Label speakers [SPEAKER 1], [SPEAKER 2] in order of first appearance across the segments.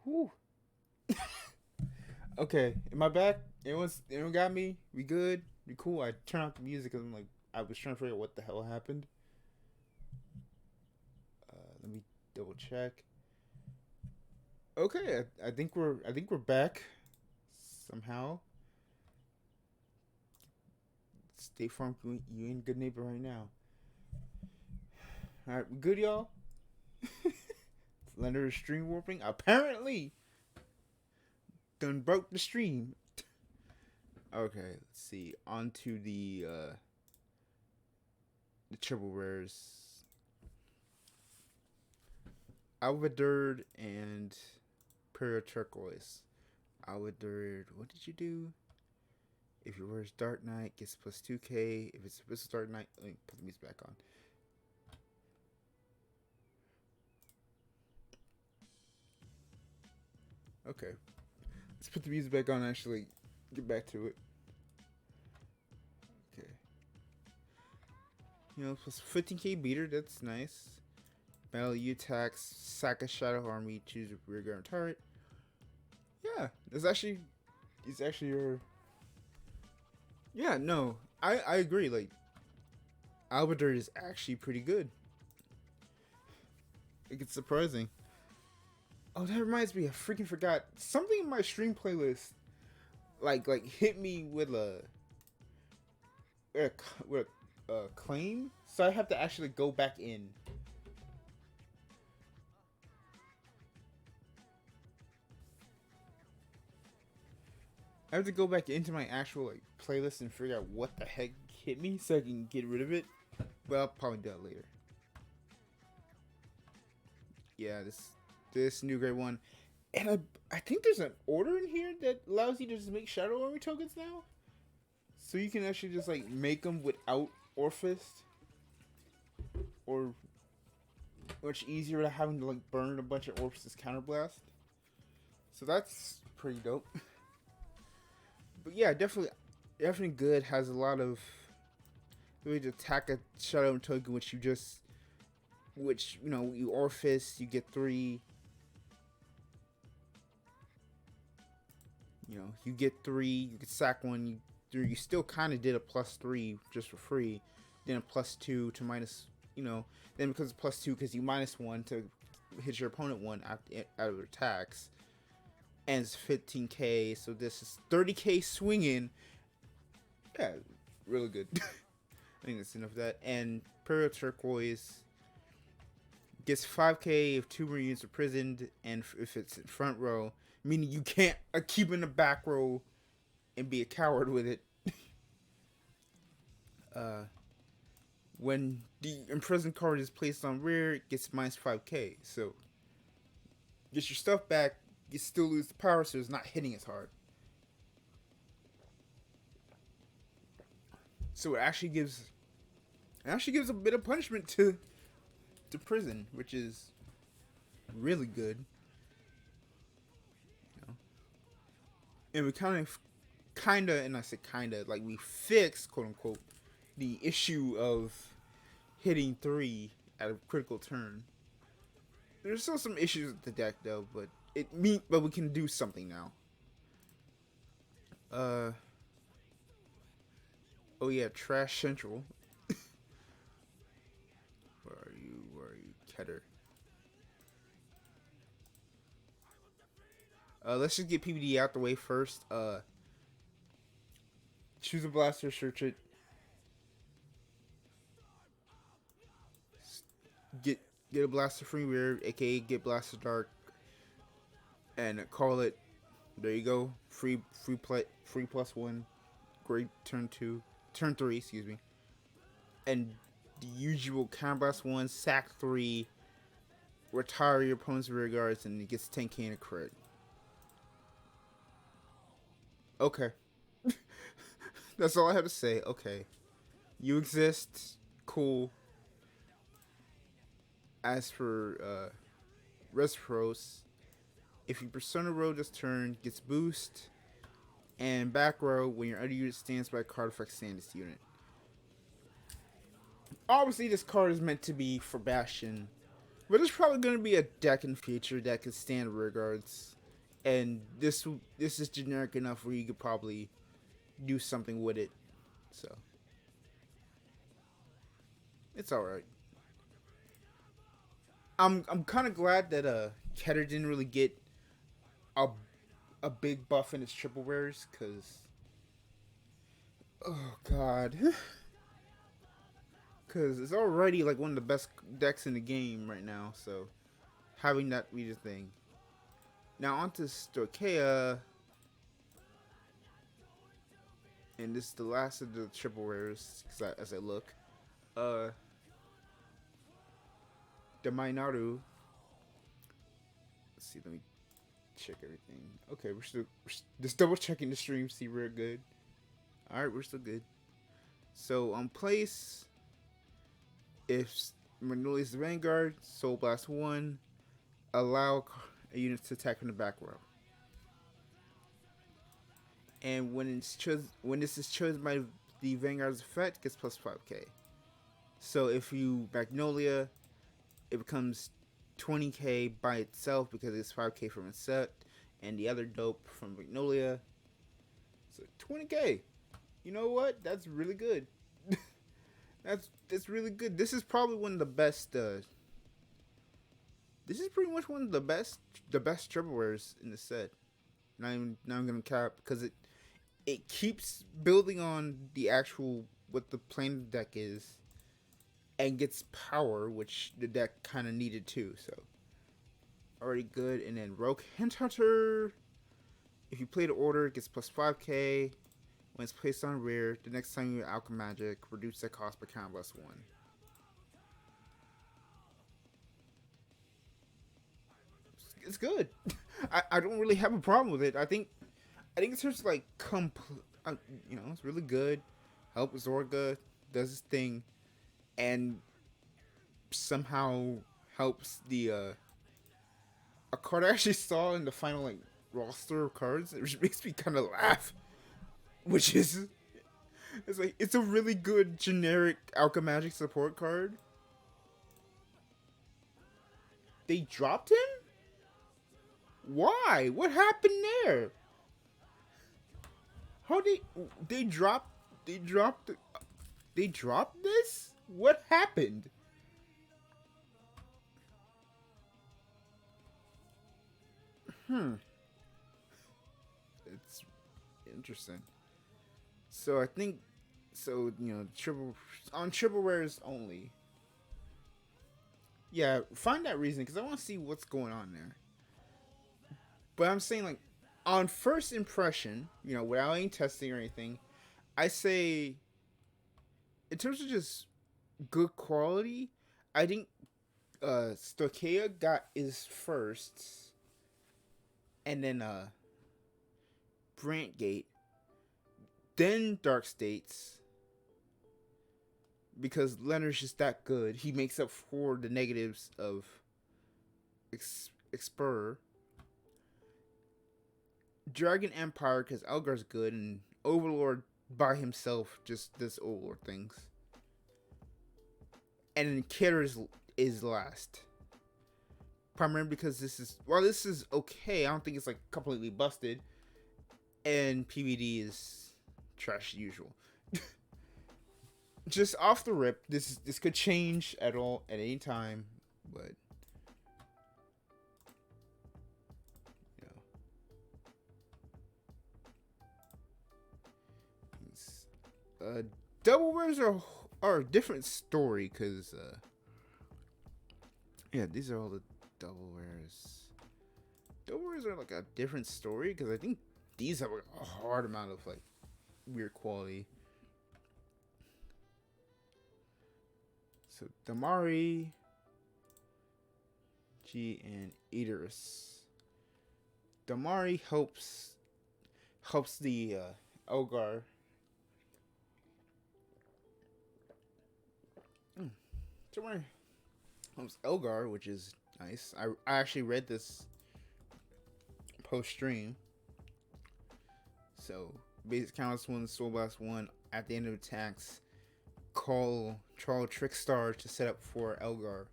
[SPEAKER 1] Whew. Okay, am I back? Everyone got me? We good? We cool? I turned off the music because I'm like, I was trying to figure out what the hell happened. Let me double check. Okay, I think we're back somehow. State Farm, you in good neighbor right now. All right, we good, y'all. Slender stream warping apparently done broke the stream. Okay, let's see. On to the triple rares. Alvaderd and Pura Turquoise. Alvaderd, what did you do? If your word's Dark Knight, gets plus 2k. If it's Abyssal Dark Knight, let me put the music back on. Okay. Let's put the music back on and actually get back to it. Okay. You know, plus 15k beater, that's nice. Battle you attacks, sack a shadow army, choose a rear guard turret. Yeah, it's actually your. Yeah, no, I agree. Like, Albador is actually pretty good. It's surprising. Oh, that reminds me, I freaking forgot something in my stream playlist. Like hit me with a claim, so I have to actually go back in. I have to go back into my actual like playlist and figure out what the heck hit me so I can get rid of it. But I'll probably do that later. Yeah, this new grade one, and I think there's an order in here that allows you to just make Shadow Army tokens now, so you can actually just like make them without Orfist, or much easier than having to like burn a bunch of Orfist counterblast. So that's pretty dope. But yeah, definitely good. Has a lot of the way to attack a Shadow token, which you know, you Orfist, you get 3. You know, you get 3. You can sack 1. You still kind of did a +3 just for free. Then a +2 to minus. You know, then because it's +2 because you -1 to hit your opponent 1 out of attacks. And it's 15k, so this is 30k swinging. Yeah, really good. I think that's enough of that. And Pura Turquoise gets 5k if 2 Marines are imprisoned, and if it's in front row, meaning you can't keep in the back row and be a coward with it. When the imprisoned card is placed on rear, it gets -5k. So get your stuff back. You still lose the power, so it's not hitting as hard. So it actually gives a bit of punishment to prison, which is really good. You know? And we kinda, and I say kinda, like we fixed, quote unquote, the issue of hitting 3 at a critical turn. There's still some issues with the deck though, but we can do something now. Oh yeah, Trash Central. Where are you, Keter? Let's just get PvD out the way first. Choose a blaster, search it. Get a blaster free rear, aka get blaster dark, and call it. There you go. Free +1. Great turn 3, excuse me. And the usual counterblast 1, sack 3, retire your opponent's rear guards, and it gets 10k in a crit. Okay. That's all I have to say. Okay. You exist. Cool. As for Respros, if you Persona row this turn, gets boost. And back row, when your other unit stands by a card effect stand this unit. Obviously, this card is meant to be for Bastion. But there's probably going to be a deck in the future that could stand rear guards, and this is generic enough where you could probably do something with it. So it's all right. I'm kind of glad that Keter didn't really get a big buff in his triple rares, cause oh god, cause it's already like one of the best decks in the game right now. So having that be the thing. Now onto Stoicheia, and this is the last of the triple rares as I look. The Minaru. Let's see. Let me check everything. Okay, we're just double checking the stream. See, we're good. All right, we're still good. So on place, if Magnolia is the Vanguard, Soul Blast 1, allow a unit to attack from the back row. And when this is chosen by the Vanguard's effect, it gets plus 5k. So if you Magnolia, it becomes 20k by itself because it's 5k from its set, and the other dope from Magnolia. So 20k. You know what? That's really good. that's really good. This is probably one of the best. This is pretty much one of the best triple rares in the set. Not even gonna cap, because it keeps building on the actual what the plane deck is, and gets power, which the deck kind of needed too. So already good. And then Rogue Hunter. If you play the order, it gets plus 5k. When it's placed on rear, the next time you Alchemy Magic, reduce the cost per count plus 1. It's good. I don't really have a problem with it. I think in terms of like it's really good. Help Zorga does his thing, and somehow helps the a card I actually saw in the final like roster of cards, which makes me kind of laugh. Which is, it's a really good generic Alchemy Magic support card. They dropped him? Why? What happened there? How they dropped this? What happened? It's interesting. So I think, triple rares only. Yeah, find that reason, because I want to see what's going on there. But I'm saying, like, on first impression, without any testing or anything, I say, in terms of just good quality, I think Stoicheia is first, and then Brantgate, then Dark States, because Leonard's just that good. He makes up for the negatives of Explorer. Dragon Empire, because Elgar's good, and Overlord by himself just does Overlord things. And then Kidder is last. Primarily because this is okay. I don't think it's like completely busted. And PVD is trash as usual. Just off the rip, this could change at any time, but double rares are a different story, because these are all the double rares. Double rares are like a different story, because I think these have a hard amount of like weird quality. So Damari, G, and Idris. Damari helps the Elgar. Damari helps Elgar, which is nice. I actually read this post stream. So basic countless 1, Soul Blast 1 at the end of attacks. Call Trickstar to set up for Elgar.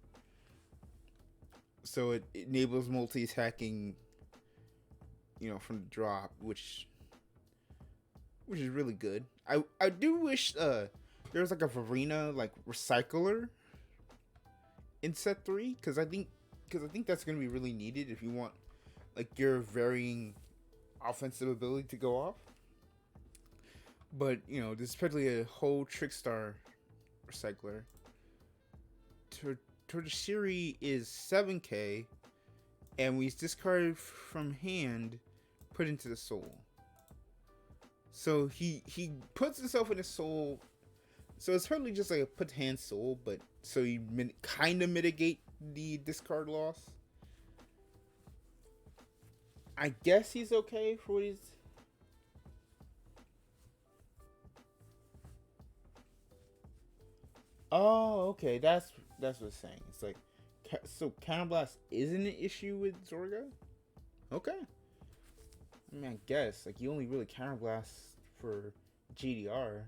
[SPEAKER 1] so it enables multi-attacking, you know, from the drop, which is really good. I do wish there was like a Varina like recycler in set 3, because I think that's gonna be really needed if you want like your varying offensive ability to go off. But you know, there's probably a whole Trickstar recycler. Tortoshiri is 7k, and we discard from hand, put into the soul. So he puts himself in the soul. So it's probably just like a put hand soul, but so you kind of mitigate the discard loss. I guess he's okay for what he's. Oh, okay. That's what it's saying. It's like, so Counterblast isn't an issue with Zorga? Okay. I mean, I guess like you only really Counterblast for GDR,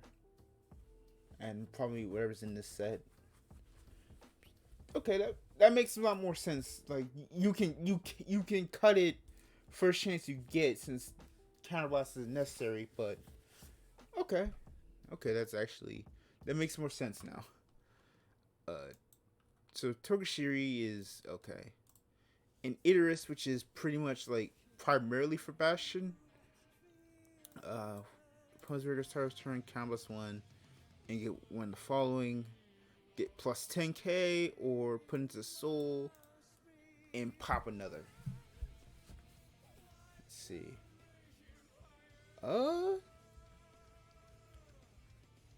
[SPEAKER 1] and probably whatever's in this set. Okay, that makes a lot more sense. Like you can cut it first chance you get, since Counterblast is necessary. But okay, that makes more sense now. So Tokushiri is okay, and Idris, which is pretty much like primarily for Bastion. Opponent's regular starter's turn, Counterblast 1, and get one the following. Get plus 10k, or put into soul and pop another. Let's see.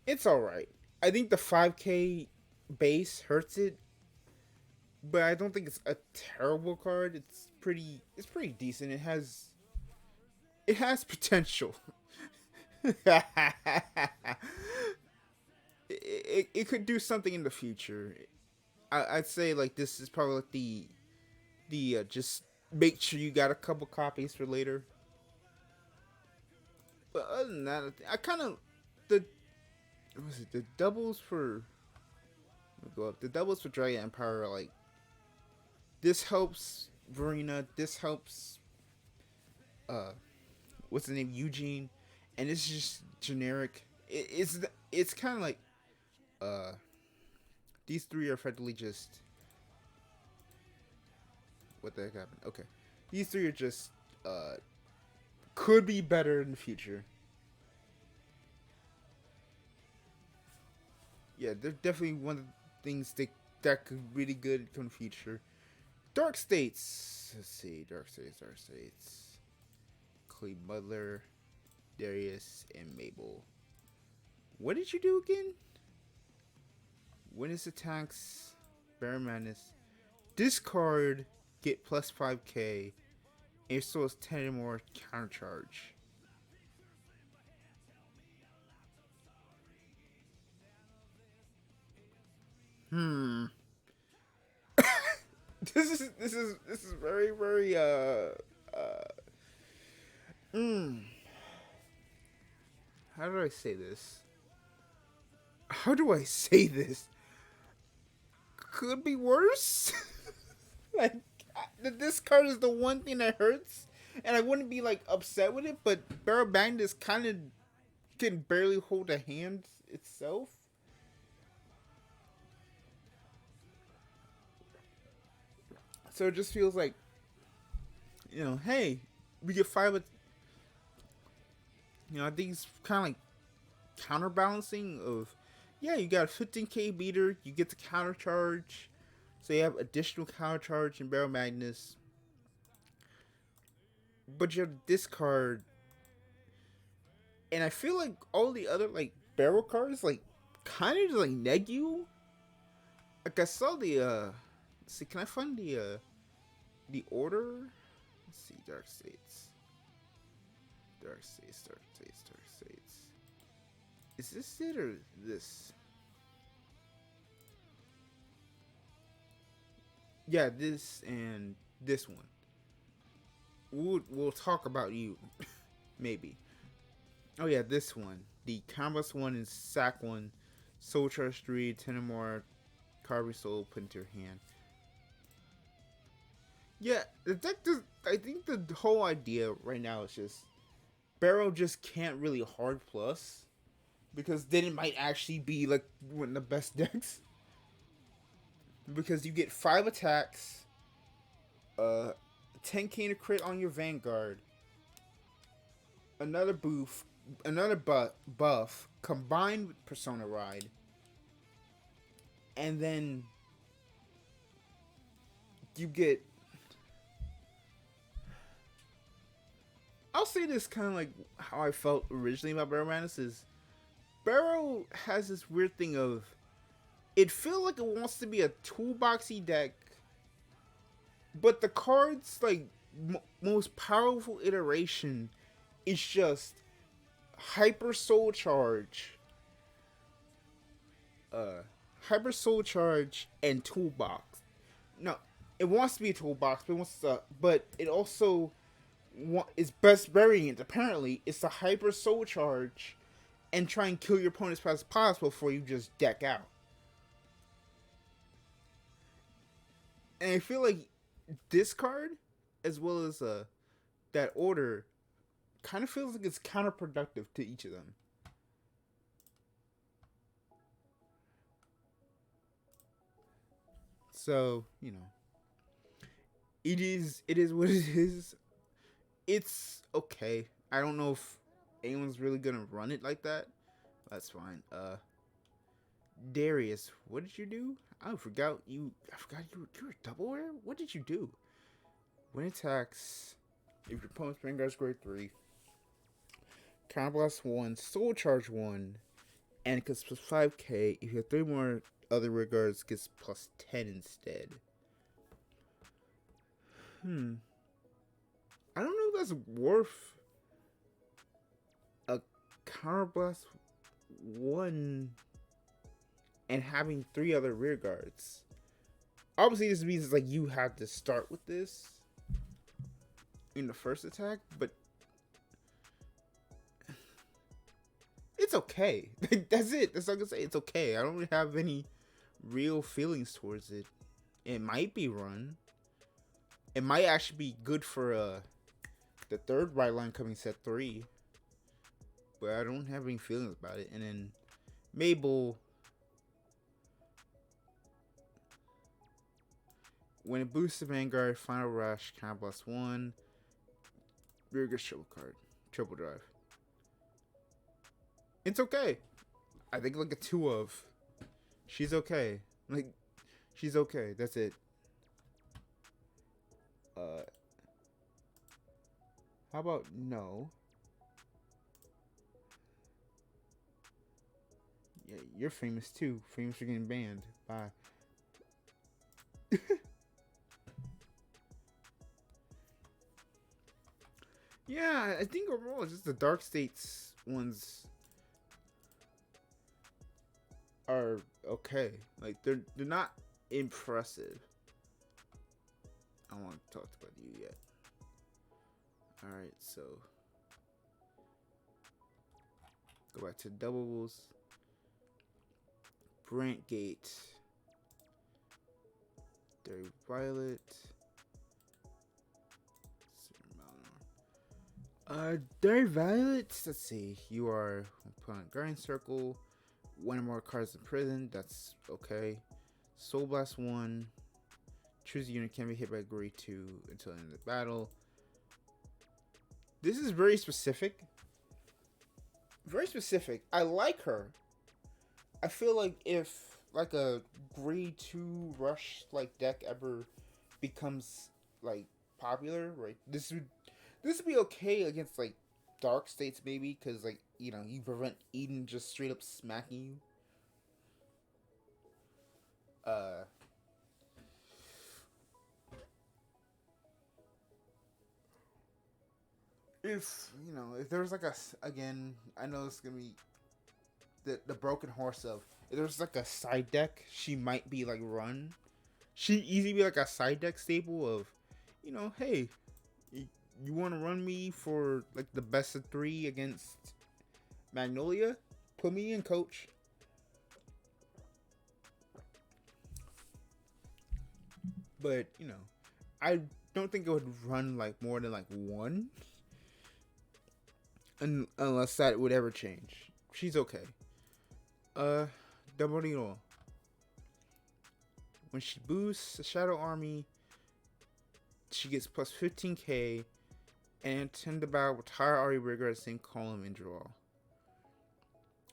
[SPEAKER 1] It's alright. I think the 5k base hurts it, but I don't think it's a terrible card. It's pretty decent. It has potential. It could do something in the future. I'd say like this is probably like the just make sure you got a couple copies for later. But other than that, I kind of the doubles for the doubles for Dragon Empire are like, this helps Verena, this helps what's the name, Eugene, and it's just generic. It's kind of like these three are effectively just, what the heck happened? Okay, these three are just could be better in the future. Yeah, they're definitely one of the things that could really good come in the future. Dark States. Let's see, Dark States. Clay Butler, Darius, and Mabel. What did you do again? Witness attacks, Bear Madness. Discard, get plus 5k, and so it's 10 or more counter charge. This is very how do I say this? Could be worse. Like, this card is the one thing that hurts, and I wouldn't be like upset with it, but Barrel Bandits kind of can barely hold a hand itself. So it just feels like, you know, hey, we get 5. You know, I think it's kind of like counterbalancing of, yeah, you got a 15k beater, you get the counter charge, so you have additional counter charge in Barrel Magnus, but you have discard, and I feel like all the other like barrel cards like kind of just like neg you. Like I saw the let's see, can I find the order? Let's see, Dark States. Is this it or this? Yeah, this and this one. We'll talk about you, maybe. Oh yeah, this one. The Canvas one and Sack one. Soul Charge 3, 10 or more. Carving Soul put into your hand. Yeah, the deck does. I think the whole idea right now is just Barrow just can't really hard plus because then it might actually be like one of the best decks because you get 5 attacks, 10k to crit on your Vanguard, another buff combined with Persona Ride, and then you get. I'll say this kind of like how I felt originally about Barrow Madness is Barrow has this weird thing of it feels like it wants to be a toolboxy deck, but the cards like most powerful iteration is just Hyper Soul Charge, Hyper Soul Charge, and Toolbox. No, it wants to be a toolbox, but it also its best variant apparently is the Hyper Soul Charge and try and kill your opponent as fast as possible before you just deck out. And I feel like this card, as well as that order, kind of feels like it's counterproductive to each of them. So, you know, it is what it is. It's okay. I don't know if anyone's really gonna run it like that. That's fine. Darius, what did you do? I forgot you were double rare? What did you do? When attacks, if your opponent's Vanguard's grade 3, Counterblast 1, Soul Charge 1, and it gets plus 5k. If you have 3 more other regards, gets plus 10 instead. I don't know if that's worth a Counterblast 1 and having 3 other rear guards. Obviously, this means like you have to start with this in the first attack, but it's okay. That's it. That's all I can say. It's okay. I don't really have any real feelings towards it. It might be run. It might actually be good for the third right line coming set 3. But I don't have any feelings about it. And then Mabel, when it boosts the Vanguard, Final Rush, Counterblast 1, rear guard triple card, triple drive. It's okay. I think like a 2 of. She's okay. Like, she's okay. That's it. How about no? Yeah, you're famous too. Famous for getting banned. Bye. Yeah, I think overall just the Dark States ones are okay. Like they're not impressive. I don't want to talk about you yet. Alright, so go back to doubles. Brant Gate. Dirty Violet. Dirty Violet. Let's see. You are put on Guardian Circle. 1 or more cards in prison. That's okay. Soul Blast 1. Choose a unit can be hit by grade 2 until the end of the battle. This is very specific. Very specific. I like her. I feel like if like a grade 2 rush like deck ever becomes like popular, right? This would be okay against like Dark States maybe, because like, you know, you prevent Eden just straight up smacking you. If you know, if there's like again, I know it's gonna be the broken horse of, if there's like a side deck, she might be like run. She'd easily be like a side deck staple of, you know, hey, you want to run me for like the best of 3 against Magnolia? Put me in, coach. But you know, I don't think it would run like more than like 1. Unless that would ever change. She's okay. Double needle. When she boosts a Shadow Army, she gets plus 15k and tend to battle with higher Ari rigor at the same column and draw.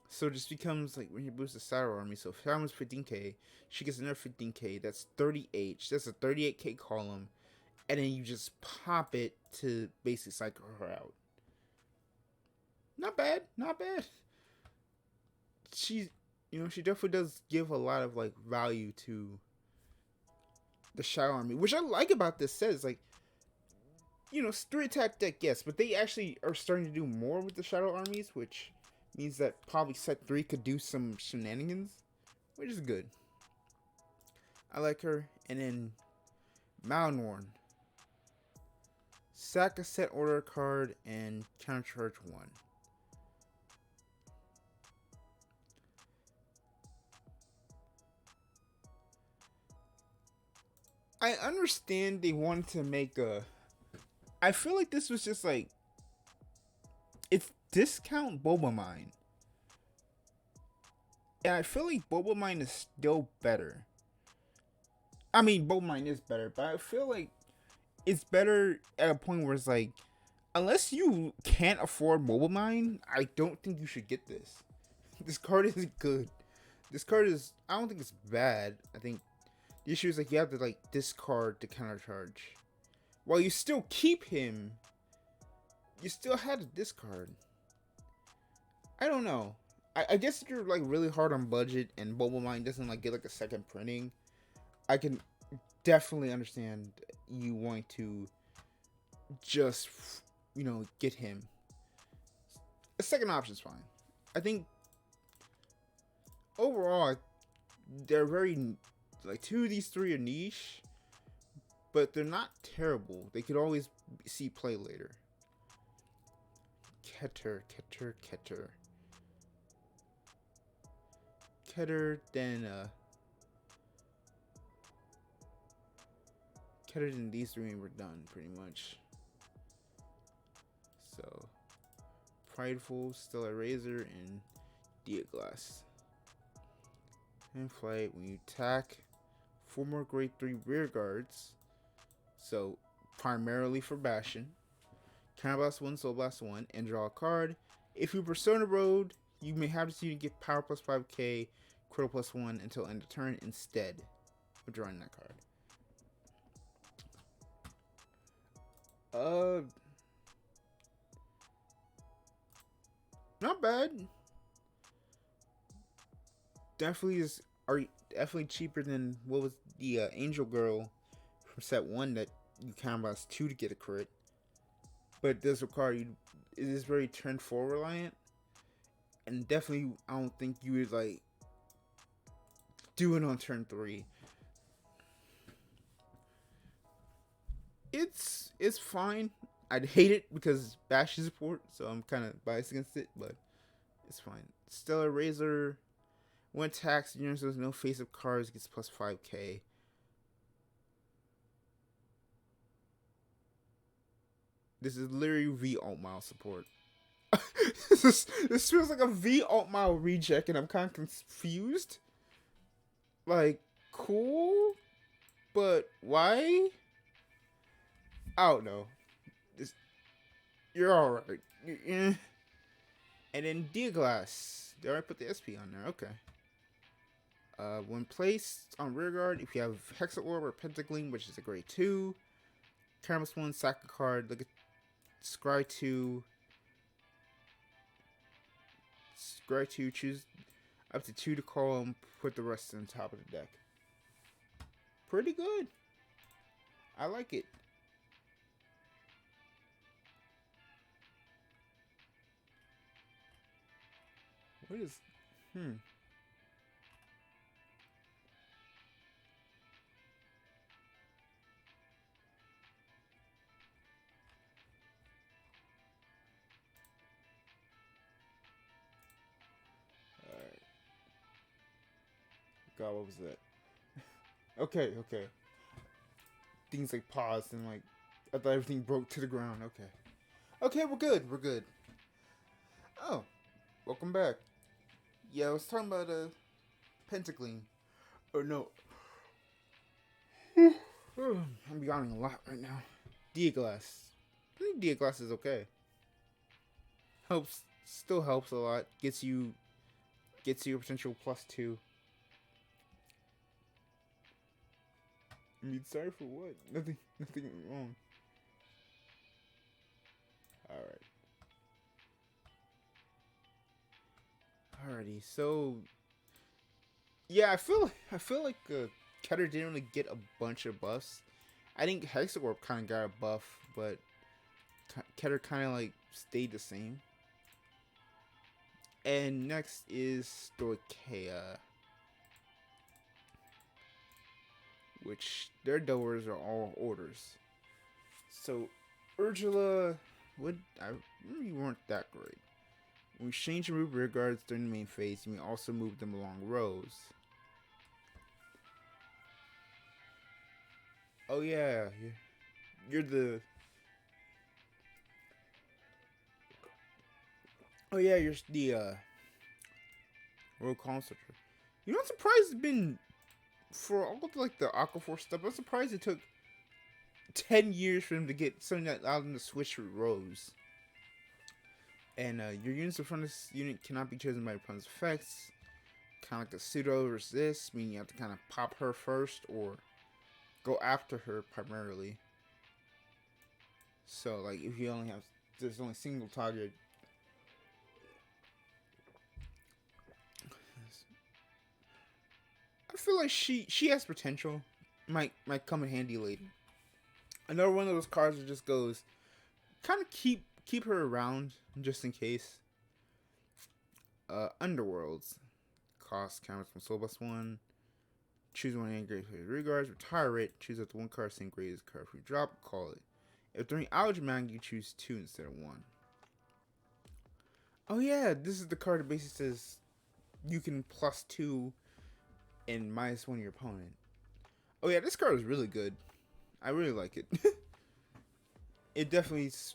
[SPEAKER 1] So it just becomes like when you boost the Shadow Army. So if that one's 15k, she gets another 15k. That's 30h. That's a 38k column. And then you just pop it to basically cycle her out. Not bad. Not bad. She's, she definitely does give a lot of like value to the Shadow Army, which I like about this set. Is like, 3 attack deck, yes, but they actually are starting to do more with the Shadow Armies, which means that probably set 3 could do some shenanigans, which is good. I like her. And then Malnorn. Sack a set order card and countercharge 1. I understand they wanted to make a... I feel like this was just like... It's discount Boba Mine. And I feel like Boba Mine is still better. I mean, Boba Mine is better, but I feel like it's better at a point where it's like... Unless you can't afford Boba Mine, I don't think you should get this. This card isn't good. This card is... I don't think it's bad. I think... The issue is like you have to like discard the countercharge. While you still keep him, you still had to discard. I don't know. I guess if you're like really hard on budget and Boba Mine doesn't like get like a second printing, I can definitely understand you wanting to just get him. A second option's fine. I think overall they're very... Like 2 of these 3 are niche, but they're not terrible. They could always see play later. Keter, then these 3 were done pretty much. So Prideful, Stellar Razor, and Diaglass. In flight, when you attack, 4 more grade 3 rear guards. So primarily for Bastion. Counterblast 1, Soul Blast 1, and draw a card. If you Persona Road, you may have this unit get power plus 5k, critical plus 1 until end of turn instead of drawing that card. Not bad. Definitely cheaper than what was the Angel Girl from set 1 that you counterblast 2 to get a crit. But it does require you. It is very turn 4 reliant, and definitely I don't think you would like do it on turn 3. It's fine. I'd hate it because Bash is support, so I'm kind of biased against it, but it's fine. Stellar Razor. When attacks, there's no face-up cards, gets plus 5k. This is literally V alt mile support. This feels like a V alt mile reject, and I'm kind of confused. Like, cool, but why? I don't know. You're alright. And then Diaglass. They already put the SP on there. Okay. When placed on rearguard, if you have Hexa Orb or Pentagleam, which is a grade 2, Caramus 1, sack a card, look at Scry 2. Scry 2, choose up to 2 to call them, put the rest on top of the deck. Pretty good. I like it. What is... Alright. God, what was that? Okay. Things like paused and like I thought everything broke to the ground. Okay. Okay, we're good. We're good. Oh, welcome back. Yeah, I was talking about Pentaclean. Or no. I'm yawning a lot right now. Dia-Glass. I think Dia-Glass is okay. Still helps a lot. Gets you a potential +2. I mean, sorry for what? Nothing wrong. Alrighty, so yeah, I feel like Keter didn't really get a bunch of buffs. I think Hexacorp kind of got a buff, but Keter kind of like stayed the same. And next is Stoicheia, which their doors are all orders. So Urgula, I remember you weren't that great. When we change and move rear guards during the main phase, you may also move them along rows. Oh yeah, you're the. Oh yeah, you're the road consultor. You know, I'm surprised it's been for all of like the Aquaforce stuff. I'm surprised it took 10 years for them to get something that allowed them to switch rows. And your units in front of this unit cannot be chosen by your opponent's effects. Kind of like a pseudo resist, meaning you have to kind of pop her first or go after her primarily. So like if you only have, there's only single target. I feel like she has potential. Might come in handy later. Another one of those cards that just goes, kind of keep her around just in case. Underworlds. Cost counters from Soul +1. Choose one engrave for rear guards, retire it, choose up to one card, same grade as the card. If you drop, call it. If during Allergy Mag, you choose 2 instead of 1. Oh yeah, this is the card that basically says you can +2 and -1 your opponent. Oh yeah, this card is really good. I really like it. It definitely is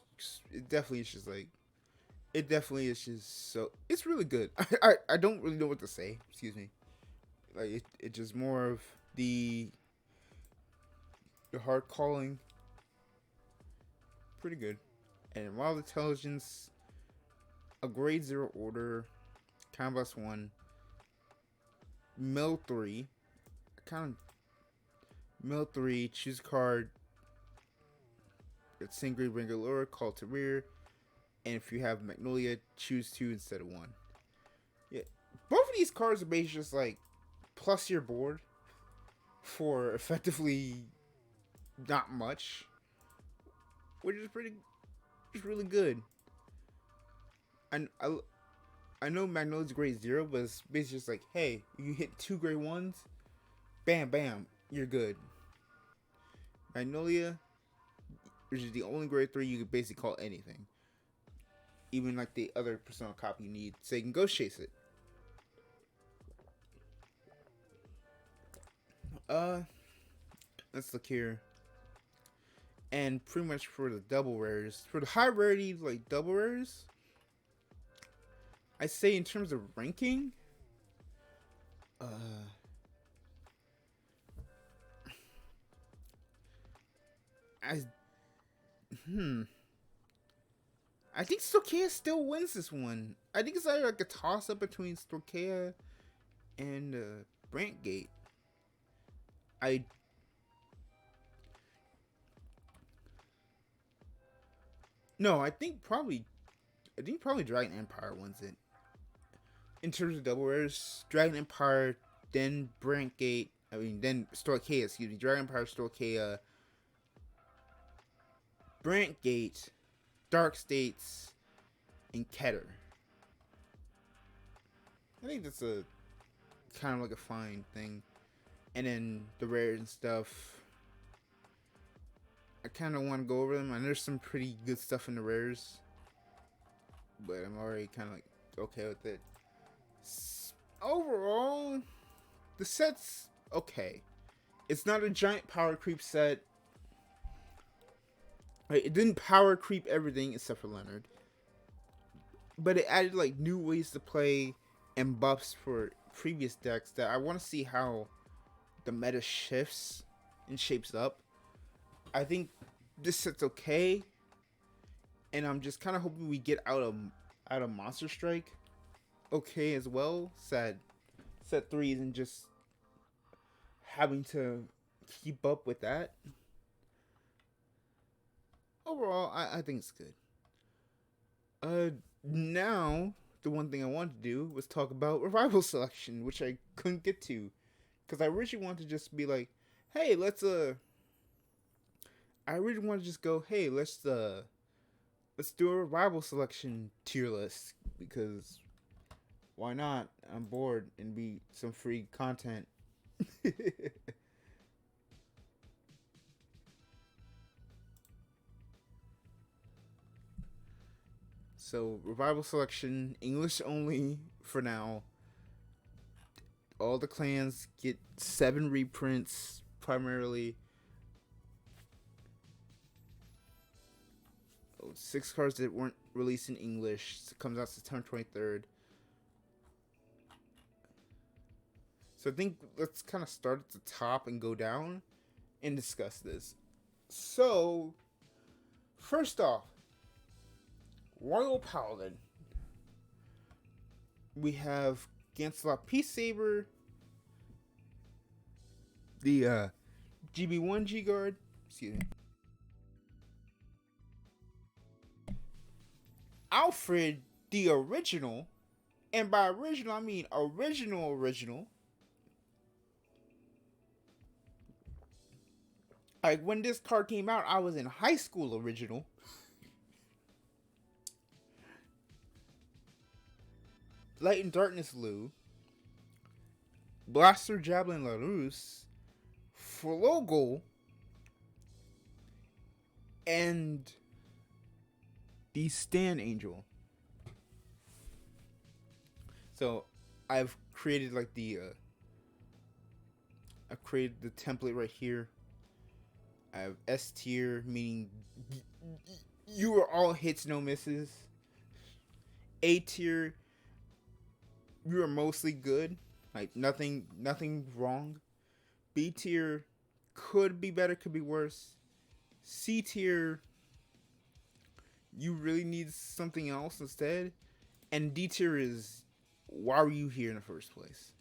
[SPEAKER 1] just so, it's really good. I don't really know what to say. Excuse me. Like it just more of the hard calling. Pretty good. And Wild Intelligence, a grade 0 order, kind of +1, mill 3, mill 3, choose a card. It's same grade regular, call to rear, and if you have Magnolia, choose 2 instead of 1. Yeah, both of these cards are basically just like plus your board for effectively not much, which is really good. And I know Magnolia's grade 0, but it's basically just like, hey, you hit 2 grade 1s, bam, bam, you're good. Magnolia, which is the only grade 3 you could basically call anything. Even like the other personal copy you need, so you can go chase it. Let's look here. And pretty much for the double rares, for the high rarity like double rares, I say in terms of ranking, I think Stoicheia still wins this one. I think it's either like a toss up between Stoicheia and Brantgate. I think probably Dragon Empire wins it. In terms of double rares, Dragon Empire, then Brantgate, then Stoicheia, excuse me. Dragon Empire, Stoicheia, Brantgate, Dark States, and Keter. I think that's a kind of like a fine thing. And then the rares and stuff, I kind of want to go over them. And there's some pretty good stuff in the rares, but I'm already kind of like okay with it. Overall, the set's okay. It's not a giant power creep set. Right, it didn't power creep everything except for Leonard, but it added like new ways to play and buffs for previous decks that I want to see how the meta shifts and shapes up. I think this set's okay, and I'm just kind of hoping we get out of Monster Strike okay as well. Set 3 isn't just having to keep up with that. Overall, I think it's good. Now the one thing I wanted to do was talk about revival selection, which I couldn't get to, because I originally wanted to just be like, hey, I really want to just go, hey, let's do a revival selection tier list, because why not? I'm bored and be some free content. So revival selection, English only for now. All the clans get 7 reprints primarily. 6 cards that weren't released in English. It comes out September 23rd. So I think let's kind of start at the top and go down and discuss this. So, first off, Royal Paladin. We have Gancelot Peace Saber, the GB1 G Guard, excuse me, Alfred the original, and by original I mean original. Like when this card came out, I was in high school. Original. Light and Darkness Lou, Blaster Javelin LaRousse, Flogel, and the Stand Angel. So I've created like I've created the template right here. I have S tier, meaning you are all hits, no misses. A tier, you are mostly good, like nothing wrong. B tier, could be better, could be worse. C tier, you really need something else instead. And D tier is, why were you here in the first place?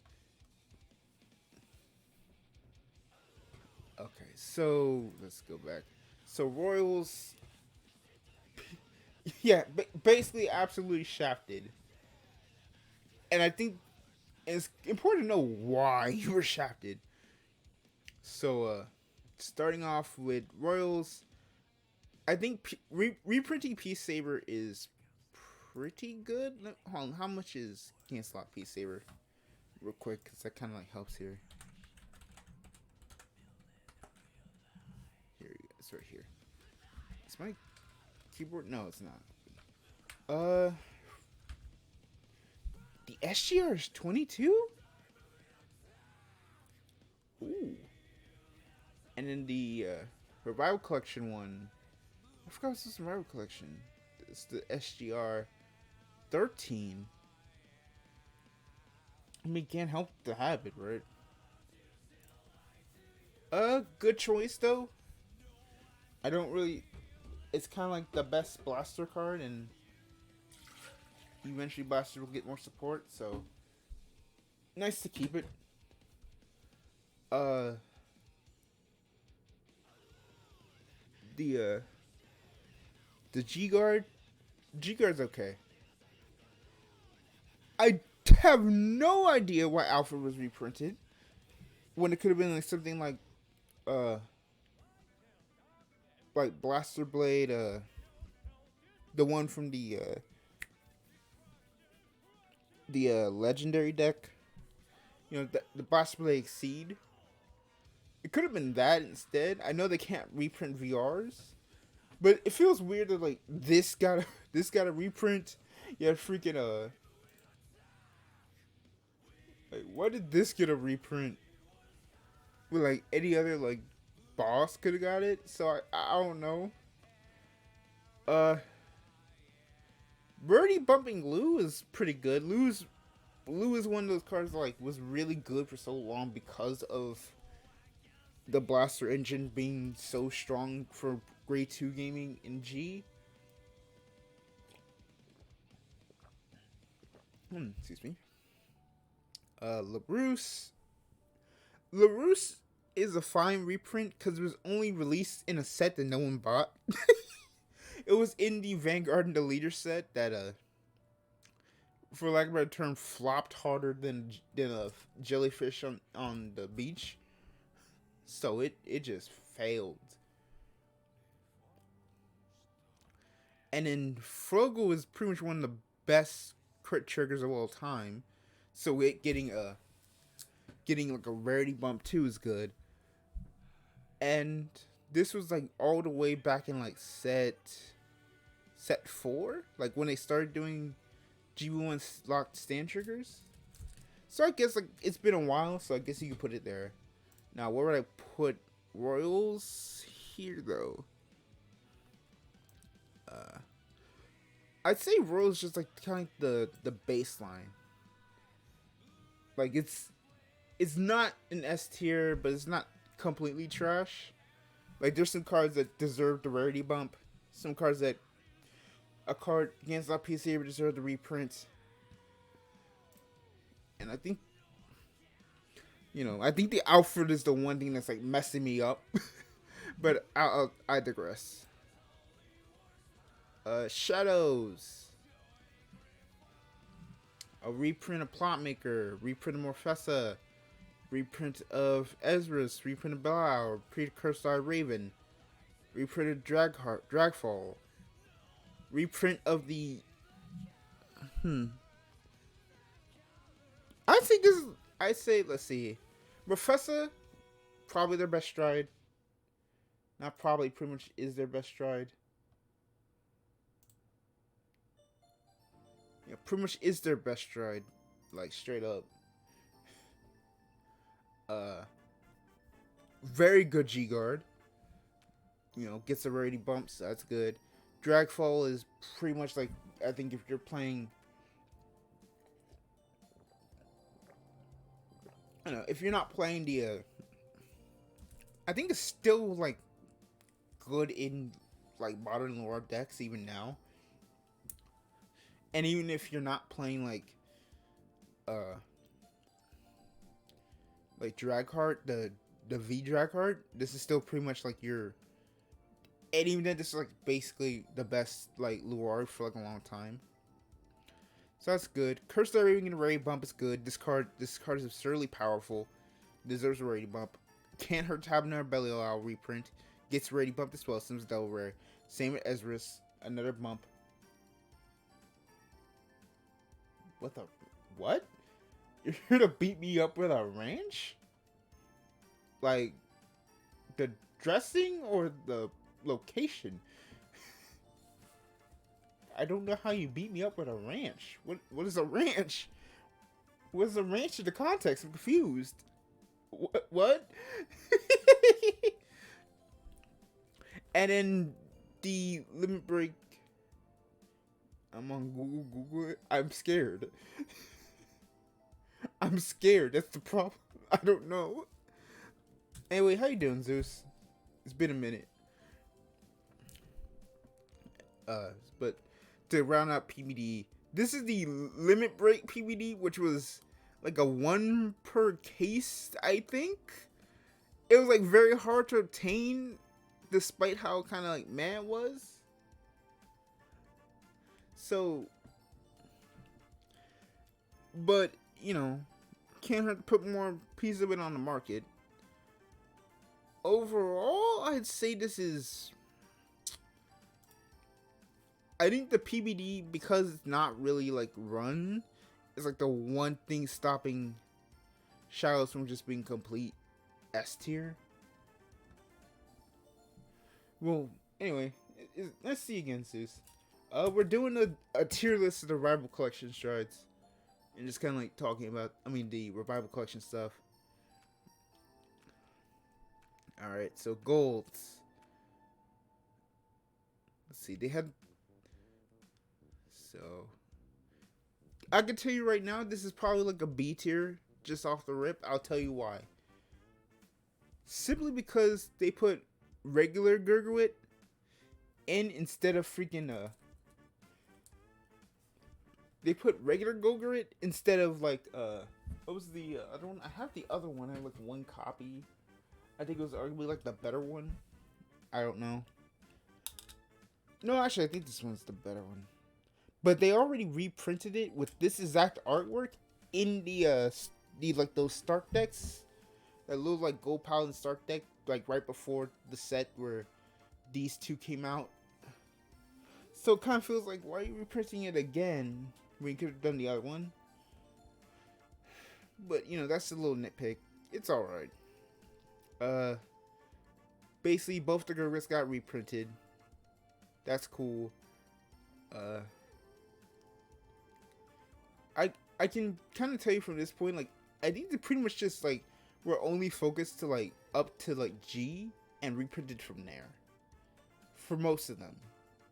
[SPEAKER 1] Okay, so let's go back. So Royals, yeah, basically absolutely shafted. And I think it's important to know why you were shafted. So, starting off with Royals, I think reprinting Peace Saber is pretty good. Hold on, how much is Gancelot Peace Saber? Real quick, because that kind of like helps here. Here, it's right here. Is my keyboard? No, it's not. The SGR is 22? Ooh. And then the Revival Collection one, I forgot what's this Revival Collection. It's the SGR 13. I mean, can't help to have it, right? Good choice though. I don't really. It's kind of like the best blaster card, and eventually blaster will get more support. So nice to keep it. The G Guard's okay. I have no idea why Alpha was reprinted when it could have been like something like Blaster Blade, the one from the legendary deck. You know, the Blaster Blade Exceed. It could have been that instead. I know they can't reprint VRs, but it feels weird that like this got a reprint. Yeah, freaking like, why did this get a reprint? Well, like any other like boss could have got it. So I don't know. Uh, Birdie bumping Lou is pretty good. Lou is one of those cards that, like, was really good for so long because of the blaster engine being so strong for grade 2 gaming in G. Excuse me. LaRousse is a fine reprint because it was only released in a set that no one bought. It was in the Vanguard and the Leader set that, for lack of a better term, flopped harder than a jellyfish on the beach. So it just failed. And then Froggle is pretty much one of the best crit triggers of all time. So it getting like a rarity bump too is good. And this was like all the way back in like set 4, like when they started doing GB1 locked stand triggers. So I guess like it's been a while, so I guess you could put it there. Now where would I put Royals here though? I'd say Royals just like kind of the baseline. Like it's not an S tier, but it's not completely trash. Like there's some cards that deserve the rarity bump, some cards that a card against our PC would deserve the reprint. And I think, I think the Alfred is the one thing that's like messing me up. But I digress. Shadows. A reprint of Plotmaker, reprint of Morfessa, reprint of Ezra's, reprint of Belial, reprint of Cursed Eye Raven, reprint of Dragfall, reprint of the I'd say let's see. Morfessa, probably their best stride. Not probably, pretty much is their best stride. Yeah, pretty much is their best stride. Like straight up. Very good G guard. Gets a rarity bump, so that's good. Dragfall is pretty much like, I think if you're playing, I don't know, if you're not playing the I think it's still like good in like modern lore decks even now. And even if you're not playing like Dragheart, the V Dragheart, this is still pretty much like your, and even then this is like basically the best like lure for like a long time. So that's good. Cursed Eye Raven getting a rarity bump is good. This card is absurdly powerful. Deserves a rarity bump. Can't hurt to have another Belial reprint. Gets a rarity bump as well. Sims double rare. Same with Ezra's. Another bump. What? You're here to beat me up with a ranch? Like, the dressing or the location? I don't know how you beat me up with a ranch. What is a ranch? What is a ranch in the context? I'm confused. What? And then the limit break. I'm on Google it. I'm scared. I'm scared. That's the problem. I don't know. Anyway, how you doing, Zeus? It's been a minute. But to round out PBD, this is the limit break PBD, which was like a 1 per case, I think. It was like very hard to obtain, despite how kind of like meh it was. So, but can't hurt to put more pieces of it on the market. Overall, I'd say this is, I think the PBD, because it's not really like run, is like the one thing stopping Shadows from just being complete S tier. Well, anyway, let's see again, Zeus. We're doing a tier list of the Revival Collection strides. And just kind of like talking about, the Revival Collection stuff. Alright, so golds. Let's see, they had So I can tell you right now, this is probably like a B tier just off the rip. I'll tell you why. Simply because they put regular Gurgwit in instead of freaking they put regular Gurgwit instead of like what was the other one? I have the other one. I have like one copy. I think it was arguably like the better one. I don't know. No, actually, I think this one's the better one. But they already reprinted it with this exact artwork in the like those Stark decks. That little like Gold Paladin Stark deck, like right before the set where these two came out. So it kind of feels like, why are you reprinting it again when you could have done the other one? But you know, that's a little nitpick. It's alright. Basically both the Gurgwits got reprinted. That's cool. I can kind of tell you from this point, like, I think they pretty much just like were only focused to like up to like G and reprinted from there. For most of them.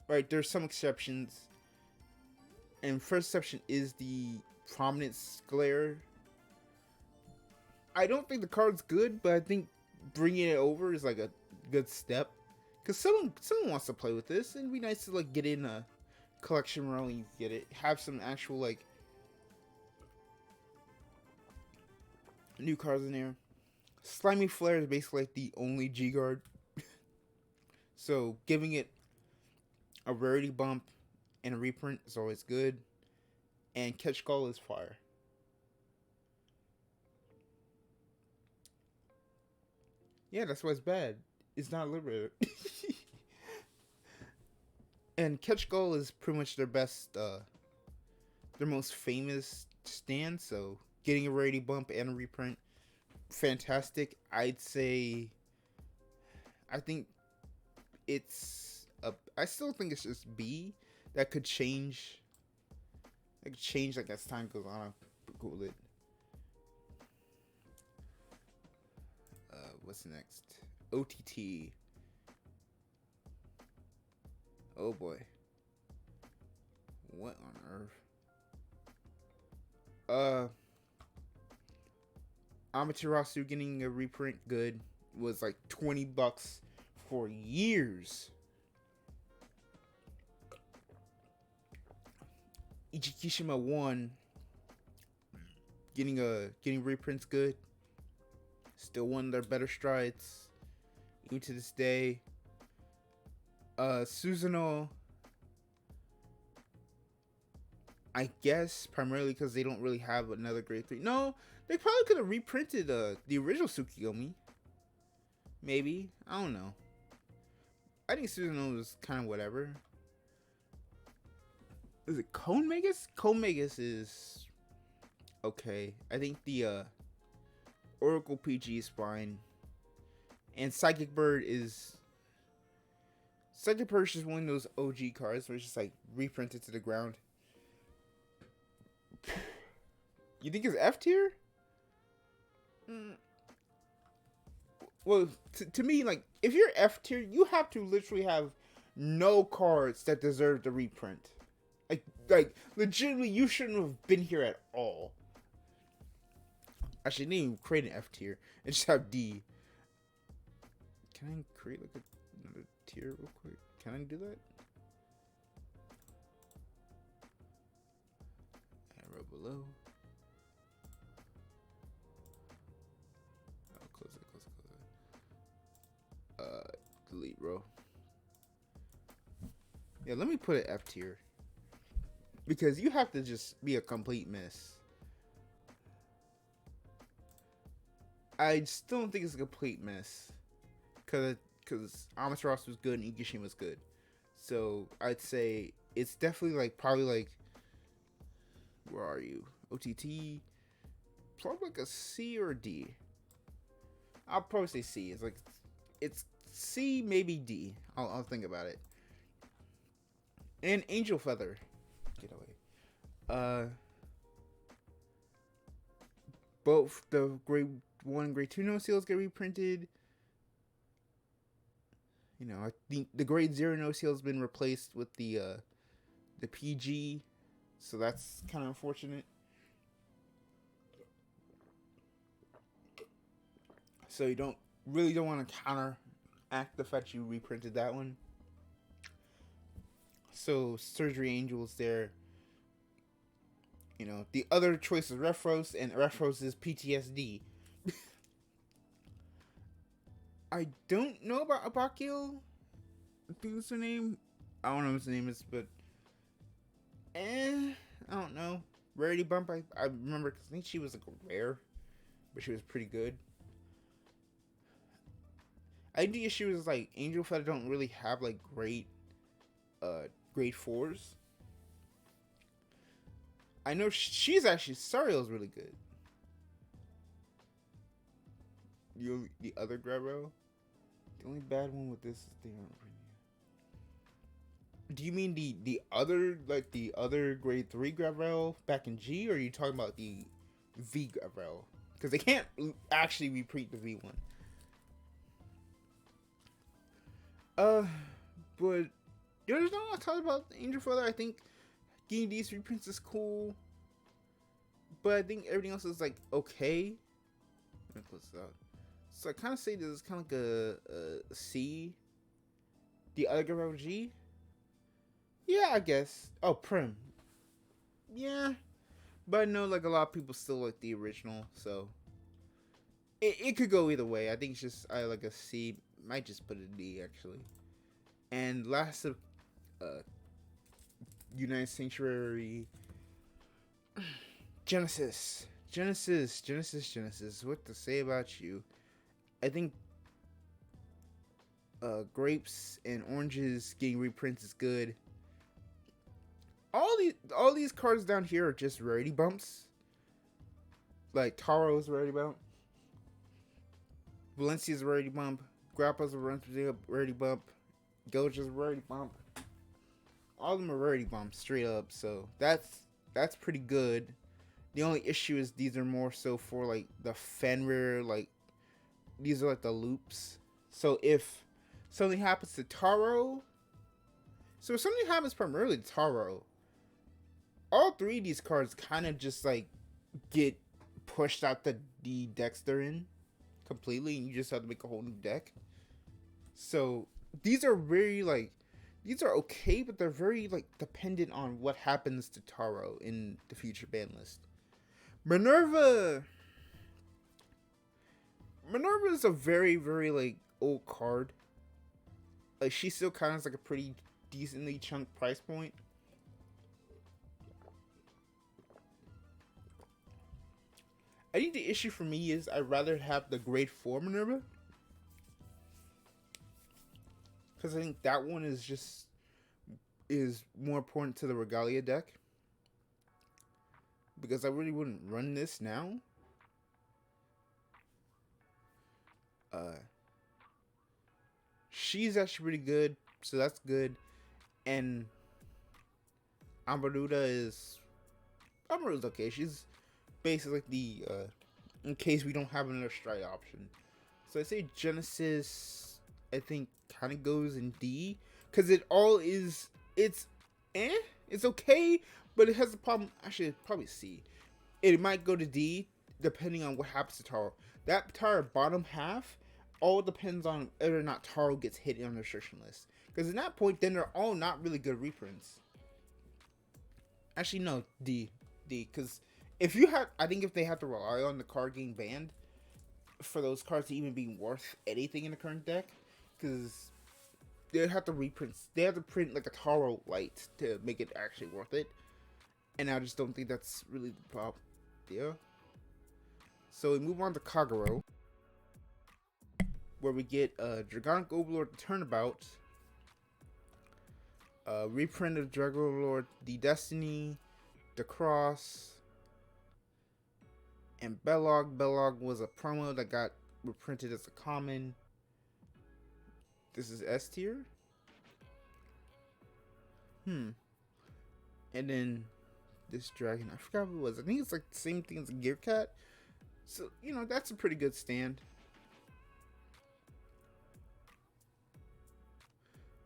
[SPEAKER 1] Right, there's some exceptions. And first exception is the Prominence Glare. I don't think the card's good, but I think bringing it over is like a good step. Because someone wants to play with this, and it'd be nice to like get in a collection row and you get it. Have some actual like new cards in there. Slimy Flare is basically like the only G guard. So giving it a rarity bump and a reprint is always good. And Catch Call is fire. Yeah, that's why it's bad. It's not liberated. And Catch Call is pretty much their best, their most famous stand. So getting a rarity bump and a reprint, fantastic. I'd say, I think it's I still think it's just B. That could change. It could change like as time goes on. I'll Google it. What's next? OTT. Oh boy. What on earth? Amaterasu getting a reprint good was like $20 for years. Ichikishima 1 getting reprints good. Still one of their better strides even to this day. Susanoo, I guess primarily because they don't really have another grade 3. No, they probably could have reprinted the original Tsukiyomi. Maybe, I don't know. I think Susanoo was kind of whatever. Is it Cone Magus? Cone Magus is okay. I think the Oracle PG is fine. And Psychic Bird is just one of those OG cards where it's just like reprinted to the ground. You think it's F tier? Well, to me, like, if you're F tier, you have to literally have no cards that deserve the reprint. Like legitimately, you shouldn't have been here at all. Actually, I didn't even create an F tier and just have D. Can I create like another tier real quick? Can I do that? Arrow below. Oh, close it. Delete row. Yeah, let me put it F tier. Because you have to just be a complete miss. I still don't think it's a complete miss. Because Amaterasu was good and Igishima was good. So I'd say it's definitely like, probably like, where are you? OTT? Probably like a C or a D. I'll probably say C. It's like, it's C, maybe D. I'll think about it. And Angel Feather. Get away. Both the grade 1 and grade 2 no seals get reprinted. You know, I think the grade 0 no seal has been replaced with the the PG, so that's kind of unfortunate. So you don't want to counteract the fact you reprinted that one. So Surgery Angels there. You know, the other choice is Refros, and Refros is PTSD. I don't know about Abakil. I think that's her name. I don't know what his name is, but I don't know. Rarity Bump, I remember, cause I think she was like a rare, but she was pretty good. I think the issue is like Angel Feather don't really have like great grade 4s. I know she's actually Sariel's really good. The other Grabro? The only bad one with this is the Do you mean the other, like the other grade 3 Gravel back in G, or are you talking about the V Gravel? Because they can't actually reprint the V one. But there's not a lot to talk about Angel Feather. I think getting these reprints is cool, but I think everything else is like okay. Let me close this out. So I kind of say this is kind of like a C. The other Gravel G. Yeah, I guess. Oh, Prim. Yeah. But I know like a lot of people still like the original, so it could go either way. I think it's just I like a C. Might just put a D actually. And last of United Sanctuary Genesis. What to say about you? I think grapes and oranges getting reprints is good. All these cards down here are just rarity bumps. Like Taro's rarity bump, Valencia's rarity bump, Grappa's a rarity bump, Gilja's rarity bump. All of them are rarity bumps straight up. So that's pretty good. The only issue is these are more so for like the Fenrir, like these are like the loops. So if something happens to Taro, so if something happens primarily to Taro, all three of these cards kind of just like get pushed out the decks they're in completely, and you just have to make a whole new deck. So these are very like, these are okay, but they're very like dependent on what happens to Taro in the future ban list. Minerva is a very, very like old card. Like she still kind of like a pretty decently chunked price point. I think the issue for me is I'd rather have the grade 4 Minerva, because I think that one is more important to the Regalia deck. Because I really wouldn't run this now. She's actually pretty good, so that's good. And Amaruda's okay. She's basically like the in case we don't have another strike option. So I say Genesis, I think kind of goes in D, because it's okay, but it has a problem. Actually, probably C. It might go to D depending on what happens to Taro. That entire bottom half all depends on whether or not Taro gets hit on the restriction list. Because at that point, then they're all not really good reprints. Actually, no, D. Because if they have to rely on the card getting banned for those cards to even be worth anything in the current deck, because they have to reprint. They have to print like a Taro light to make it actually worth it, and I just don't think that's really the problem. Yeah. So we move on to Kagero, where we get Dragonic Overlord Turnabout, reprint of Dragon Overlord, the Destiny, the Cross, and Belog. Belog was a promo that got reprinted as a common. This is S tier. And then this dragon, I forgot what it was. I think it's like the same thing as a Gear Cat. So, you know, that's a pretty good stand.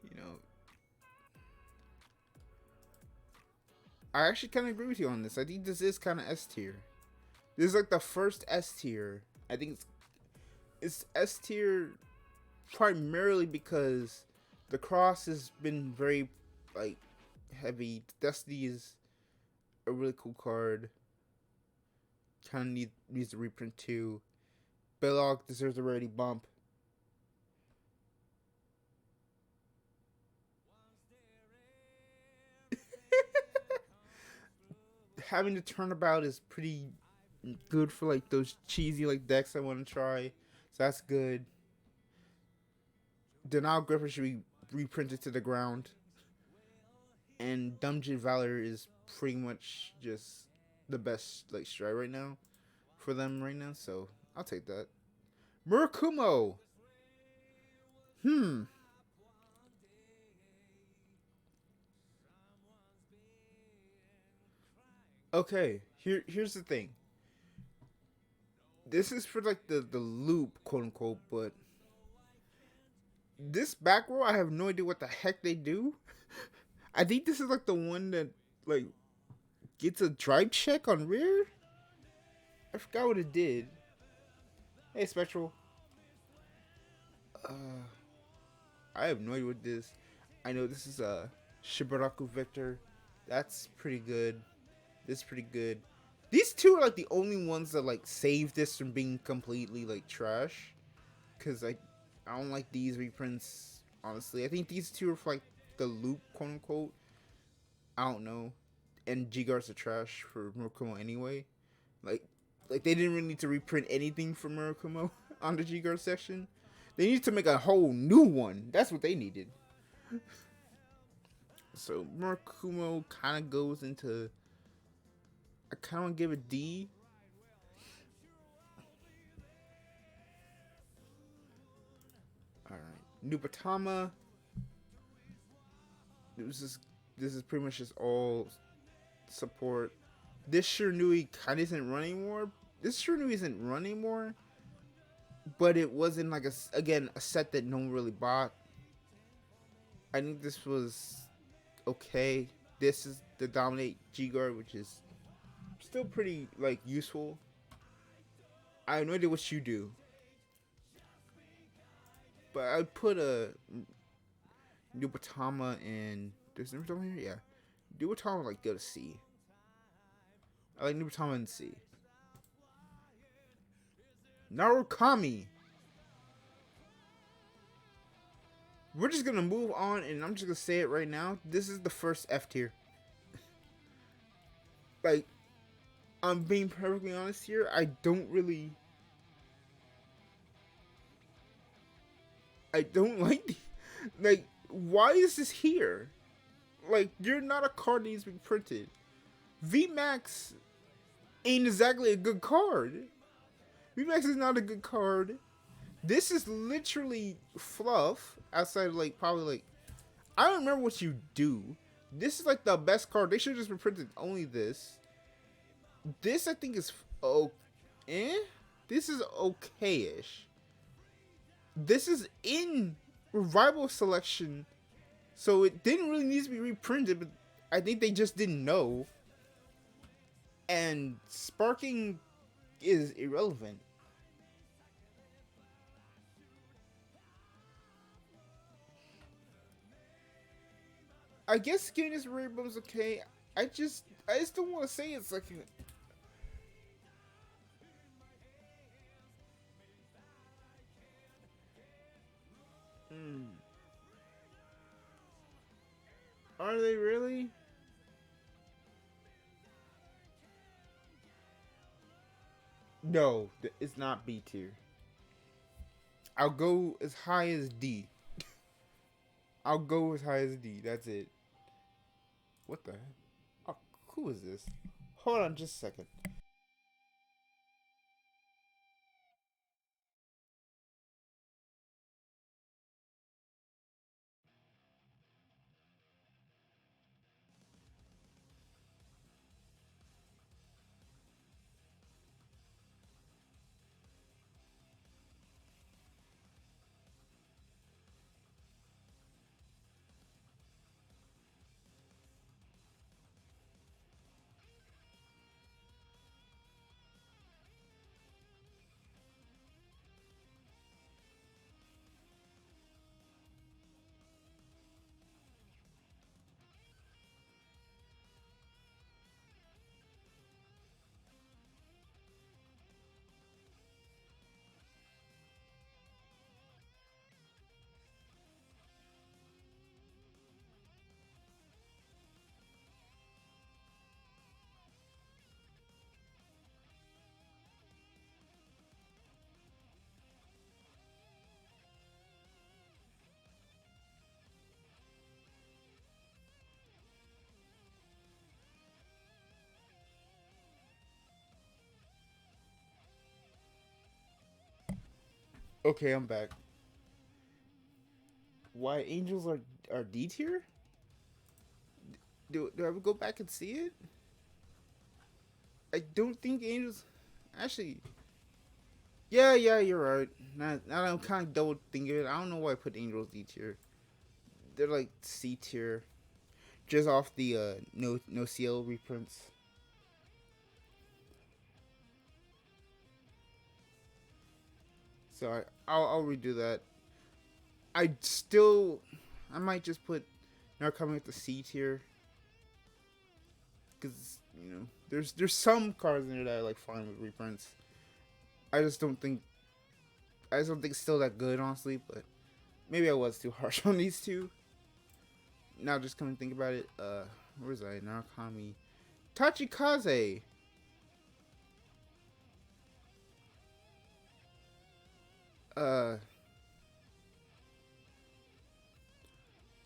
[SPEAKER 1] You know, I actually kind of agree with you on this. I think this is kind of S tier. This is like the first S tier. I think it's S tier primarily because the cross has been very like heavy. Destiny is a really cool card. Kind of needs a reprint too. Belog deserves a rarity bump. Having the turnabout is pretty good for like those cheesy like decks I want to try. So that's good. Denial Gripper should be reprinted to the ground. And Dungeon Valor is pretty much just the best like strat right now for them right now. So I'll take that. Murakumo. Okay. Here's the thing. This is for like the loop, quote unquote, but this back row I have no idea what the heck they do. I think this is like the one that like gets a drive check on rear. I forgot what it did. Hey Spectral. I have no idea what this. I know this is a Shibaraku Victor. That's pretty good. This is pretty good. These two are like the only ones that like save this from being completely like trash. Cause I don't like these reprints honestly. I think these two are for like the loop, quote unquote. I don't know. And G-Guards are trash for Murakumo anyway. Like they didn't really need to reprint anything for Murakumo on the G-Guard section. They need to make a whole new one. That's what they needed. So Murakumo kind of goes into. I kind of want to give it D. All right, Nubatama. This is pretty much just all support. This Shiranui kind of isn't run anymore. This Shiranui isn't run anymore. But it wasn't like a set that no one really bought. I think this was okay. This is the Dominate G-Guard, which is still pretty like useful. I have no idea what you do, but I put a Nubatama and there's Nubatama here, yeah. Nubatama like go to C. I like Nubatama in C. Narukami. We're just gonna move on, and I'm just gonna say it right now. This is the first F tier. Like, I'm being perfectly honest here. I don't like the, like, why is this here? Like, you're not a card that needs to be printed. VMAX ain't exactly a good card. VMAX is not a good card. This is literally fluff outside of like probably like I don't remember what you do. This is like the best card. They should have just reprinted only this. This I think is This is okay-ish. This is in revival selection, so it didn't really need to be reprinted, but I think they just didn't know. And sparking is irrelevant. I guess giving this rainbow is okay. I just don't want to say it's like. Are they really? No, it's not B tier. I'll go as high as D. I'll go as high as D. That's it. What the heck? Oh, who is this? Hold on just a second. Okay, I'm back. Why angels are D tier? Do I ever go back and see it? I don't think angels. Actually, yeah, you're right. Now I'm kind of double thinking it. I don't know why I put angels D tier. They're like C tier, just off the no CL reprints. So I'll redo that. I might just put Narcomic at the C tier, because there's some cards in there that I like fine with reprints. I just don't think it's still that good, honestly. But maybe I was too harsh on these two. Now just come and think about it. Where's I? Narukami, Tachikaze.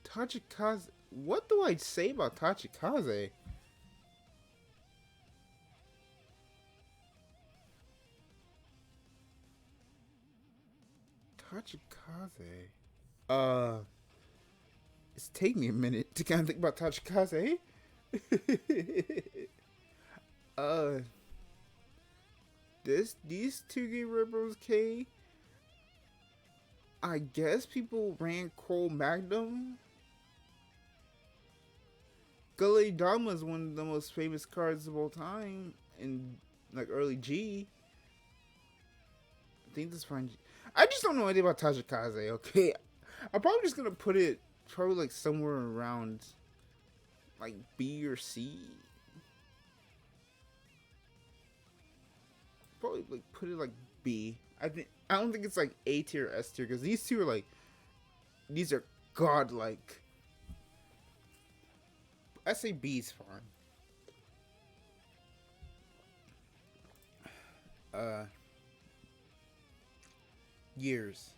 [SPEAKER 1] Tachikaze. What do I say about Tachikaze? Tachikaze. It's taking me a minute to kind of think about Tachikaze. These two game rebels K. I guess people ran Cole Magnum. Gully Dama is one of the most famous cards of all time in like early G. I think this fine. I just don't know anything about Tachikaze. Okay, I'm probably just gonna put it probably like somewhere around like B or C. Probably like put it like B. I don't think it's like A tier or S tier, because these two are like, these are godlike. I say B's fine. Years.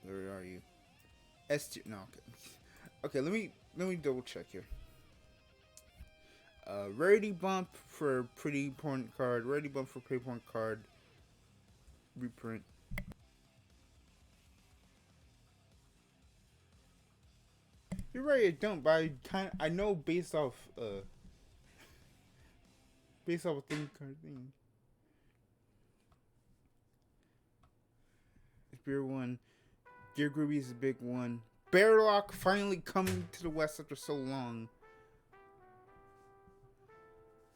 [SPEAKER 1] Where are you? S tier. No. Okay. Okay. Let me double check here. Rarity bump for pretty important card. Rarity bump for pretty important card. Reprint. You're right, I don't, but I know based off a thing card thing. Spear one. Gear Groovy is a big one. Bearlock finally coming to the West after so long.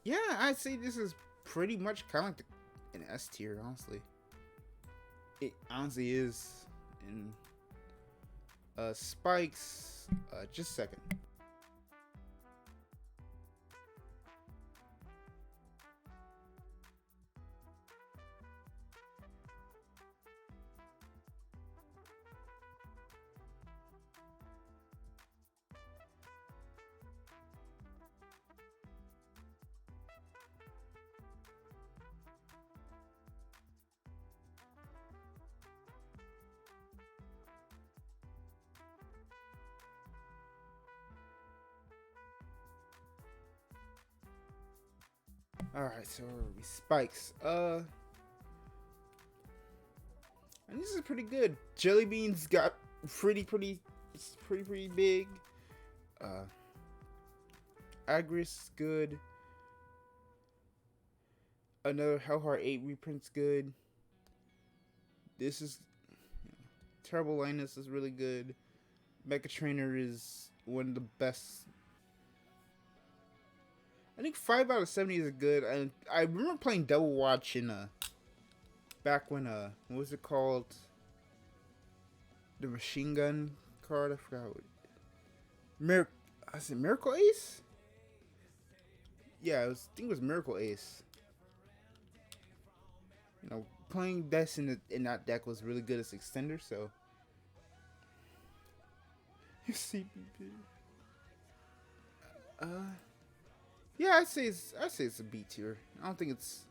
[SPEAKER 1] Yeah, I'd say this is pretty much kind of like an S tier, honestly. It honestly is. And spikes. Just a second. Alright, so we spikes. And this is pretty good. Jelly Beans got pretty big. Agris good. Another Hellheart 8 reprint's good. This is Terrible Linus is really good. Mecha Trainer is one of the best. I think 5 out of 70 is good. And I remember playing Double Watch in back when what was it called? The machine gun card, I forgot what. I said Miracle Ace? Yeah, I think it was Miracle Ace. You know, playing this in that deck was really good as extender, so. CPP. Yeah, I'd say it's a B tier. I don't think it's.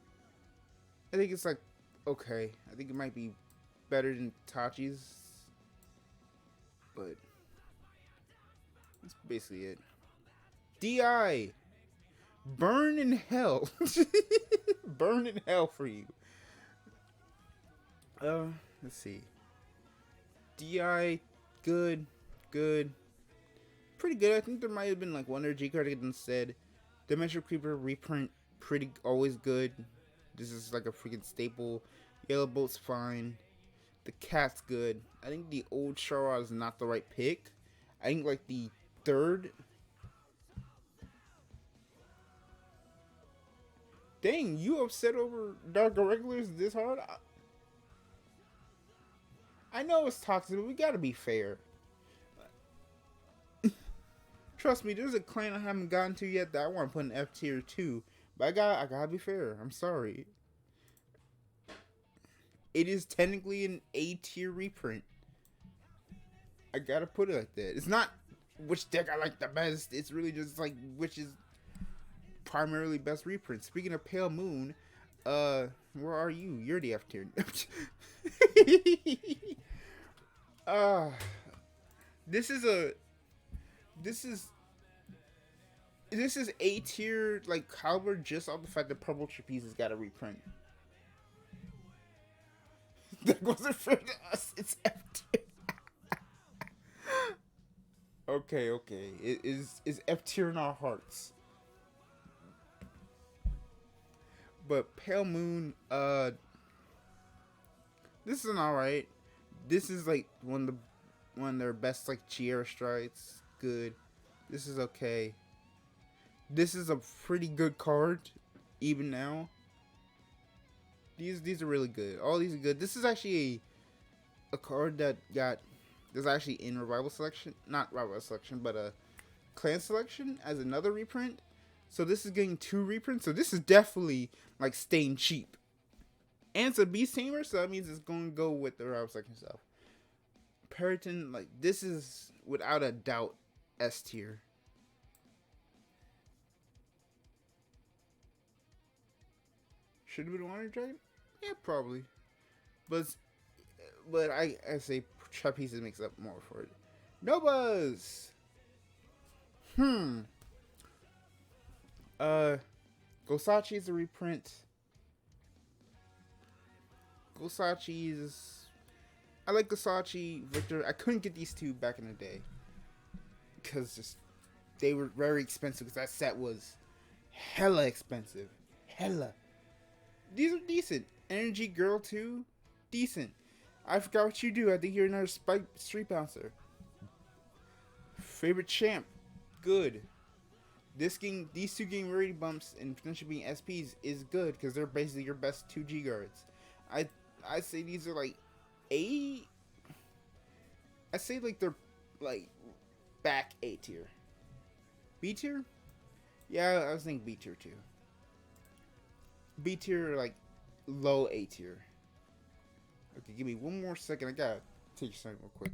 [SPEAKER 1] I think it's like okay. I think it might be better than Tachi's, but that's basically it. DI, burn in hell, burn in hell for you. Let's see. DI, good, good, pretty good. I think there might have been like one other G card instead. Dimensional Creeper reprint, pretty always good. This is like a freaking staple. Yellow Bolt's fine. The Cat's good. I think the old Charrot is not the right pick. I think like the third. Dang, you upset over Dark Irregulars this hard? I know it's toxic, but we gotta be fair. Trust me, there's a clan I haven't gotten to yet that I want to put in F tier too. But I gotta be fair. I'm sorry. It is technically an A tier reprint. I gotta put it like that. It's not which deck I like the best. It's really just like which is primarily best reprint. Speaking of Pale Moon, where are you? You're the F tier. This is A tier like caliber just off the fact that Purple Trapeze has got a reprint. That wasn't fair to us. It's F tier. Okay. It is F tier in our hearts. But Pale Moon, this is an alright. This is like one of their best like Chiara strides. Good. This is okay. This is a pretty good card, even now. These are really good. All these are good. This is actually a card that is actually in Revival Selection, not Revival Selection, but a Clan Selection as another reprint. So this is getting 2 reprints. So this is definitely like staying cheap. And it's a Beast Tamer, so that means it's going to go with the Revival Selection stuff. Periton, like this is without a doubt S tier. Should have been Water Dragon? Yeah, probably. But I say Trapeze makes up more for it. Novas! Gosachi is a reprint. I like Gosachi, Victor. I couldn't get these two back in the day. Because they were very expensive because that set was hella expensive. Hella. These are decent. Energy Girl 2, decent. I forgot what you do. I think you're another Spike Street Bouncer. Favorite Champ, good. These two getting rarity bumps and potentially being SPs is good because they're basically your best 2G guards. I say these are like A. I say like they're like back A tier. B tier? Yeah, I was thinking B tier too. B tier, like low A tier. Okay, give me one more second. I gotta take something real quick.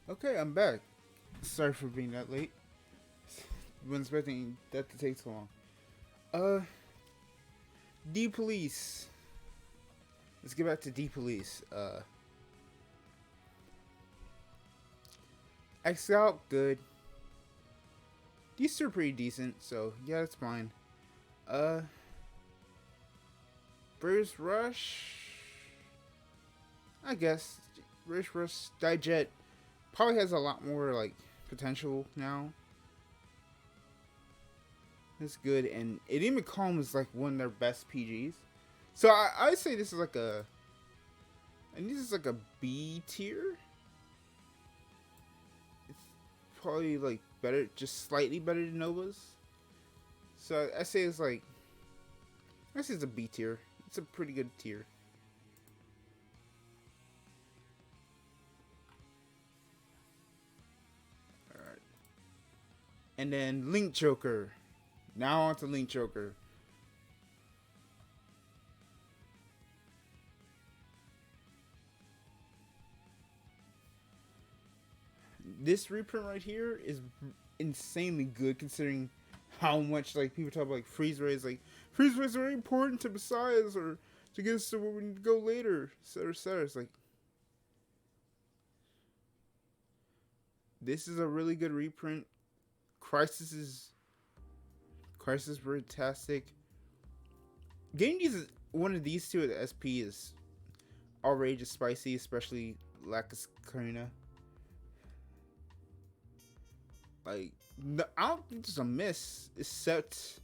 [SPEAKER 1] Okay, I'm back. Sorry for being that late. Wasn't expecting that to take so long. D-Police. Let's get back to D-Police. X-Scout, good. These two are pretty decent, so yeah, that's fine. British Rush, I guess. British Rush, Dijet probably has a lot more like potential now. That's good, and Idiot McComb is like one of their best PGs. So I say this is like a, and this is like a B tier. It's probably like better, just slightly better than Nova's. So I say it's like, I say it's a B tier. It's a pretty good tier. Alright. And then Link Joker. Now on to Link Joker. This reprint right here is insanely good considering how much like people talk about like freeze rays. Like freeze rays are very important to Messiahs or to get us to where we need to go later, etc. etc. It's like this is a really good reprint. Crisis is fantastic. Getting these one of these two at the SP is already just spicy, especially Lacus Karina. Like, no, I don't think there's a miss except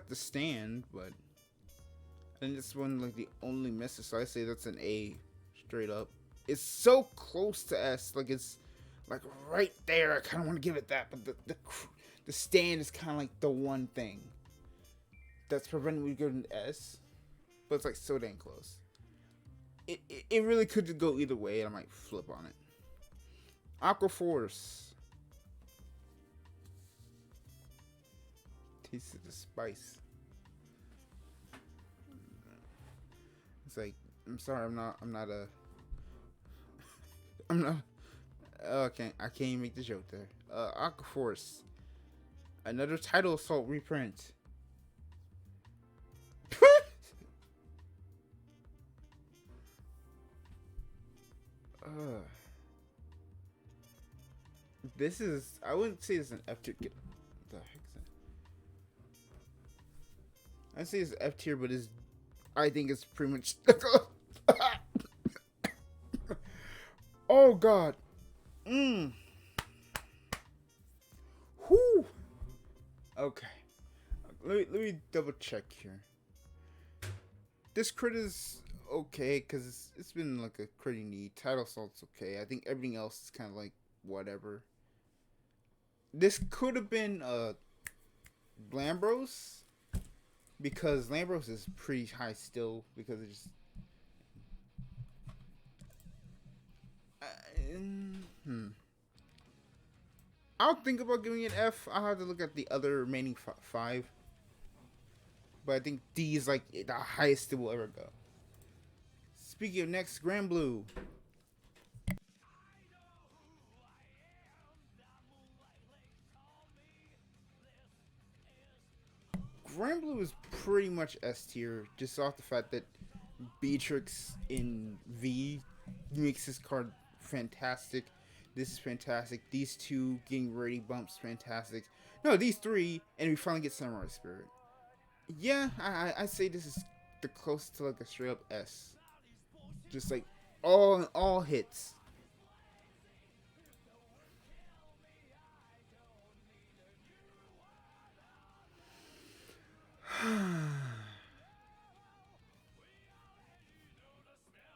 [SPEAKER 1] the stand, but I think this one like the only miss. So I say that's an A straight up. It's so close to S, like it's like right there. I kind of want to give it that, but the stand is kind of like the one thing that's preventing me going to S, but it's like so dang close. It really could go either way, and I might flip on it. Aqua Force. Taste of the spice. It's like, I'm sorry, I'm not oh, I can't even make the joke there. Aqua Force. Another Title Assault reprint. This is, I wouldn't say it's an F tier. What the heck is that? I'd say it's F tier, but I think it's pretty much. Oh God. Whew. Okay. Let me double check here. This crit is okay because it's been like a critty need. Title Assault's okay. I think everything else is kind of like whatever. This could have been Lambros, because Lambros is pretty high still because it just I'll think about giving it F. I'll have to look at the other remaining 5, but I think D is like the highest it will ever go. Speaking of next, Grand Blue. Grand Blue is pretty much S tier, just off the fact that Beatrix in V makes this card fantastic. This is fantastic. These two getting rating bumps, fantastic. No, these three, and we finally get Samurai Spirit. Yeah, I say this is the closest to like a straight up S. Just like all hits.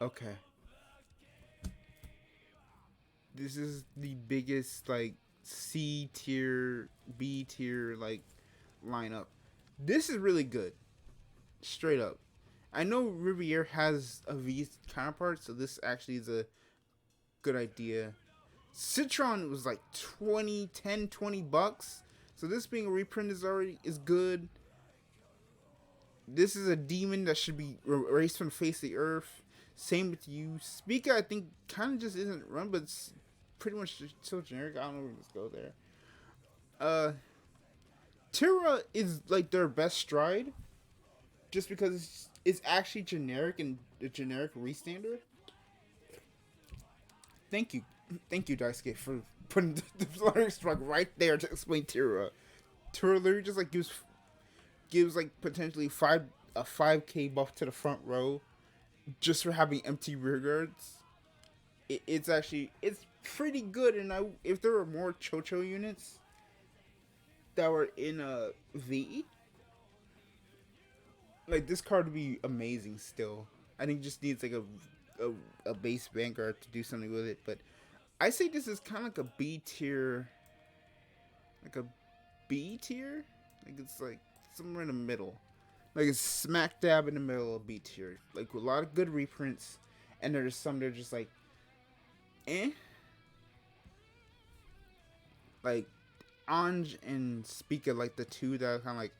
[SPEAKER 1] Okay. This is the biggest like C tier, B tier like lineup. This is really good. Straight up. I know Riviere has a V counterpart, so this actually is a good idea. Citron was like 20 bucks. So this being a reprint is good. This is a demon that should be erased from the face of the earth. Same with you. Speaker, I think, kind of just isn't run, but it's pretty much so generic. I don't know where to go there. Tira is like their best stride, just because it's actually generic and a generic restander. Thank you, Daisuke, for putting the learning strike right there to explain Tira. Tira literally just like gives like potentially a 5k buff to the front row, just for having empty rear guards. It's pretty good, and if there were more Chocho units that were in a VE, like this card would be amazing. Still, I think it just needs like a base Vanguard to do something with it. But I say this is kind of like a B tier, like it's like somewhere in the middle, like it's smack dab in the middle of B tier, like with a lot of good reprints, and there's some that are just like, like Anj and Spica, like the two that are kind of like,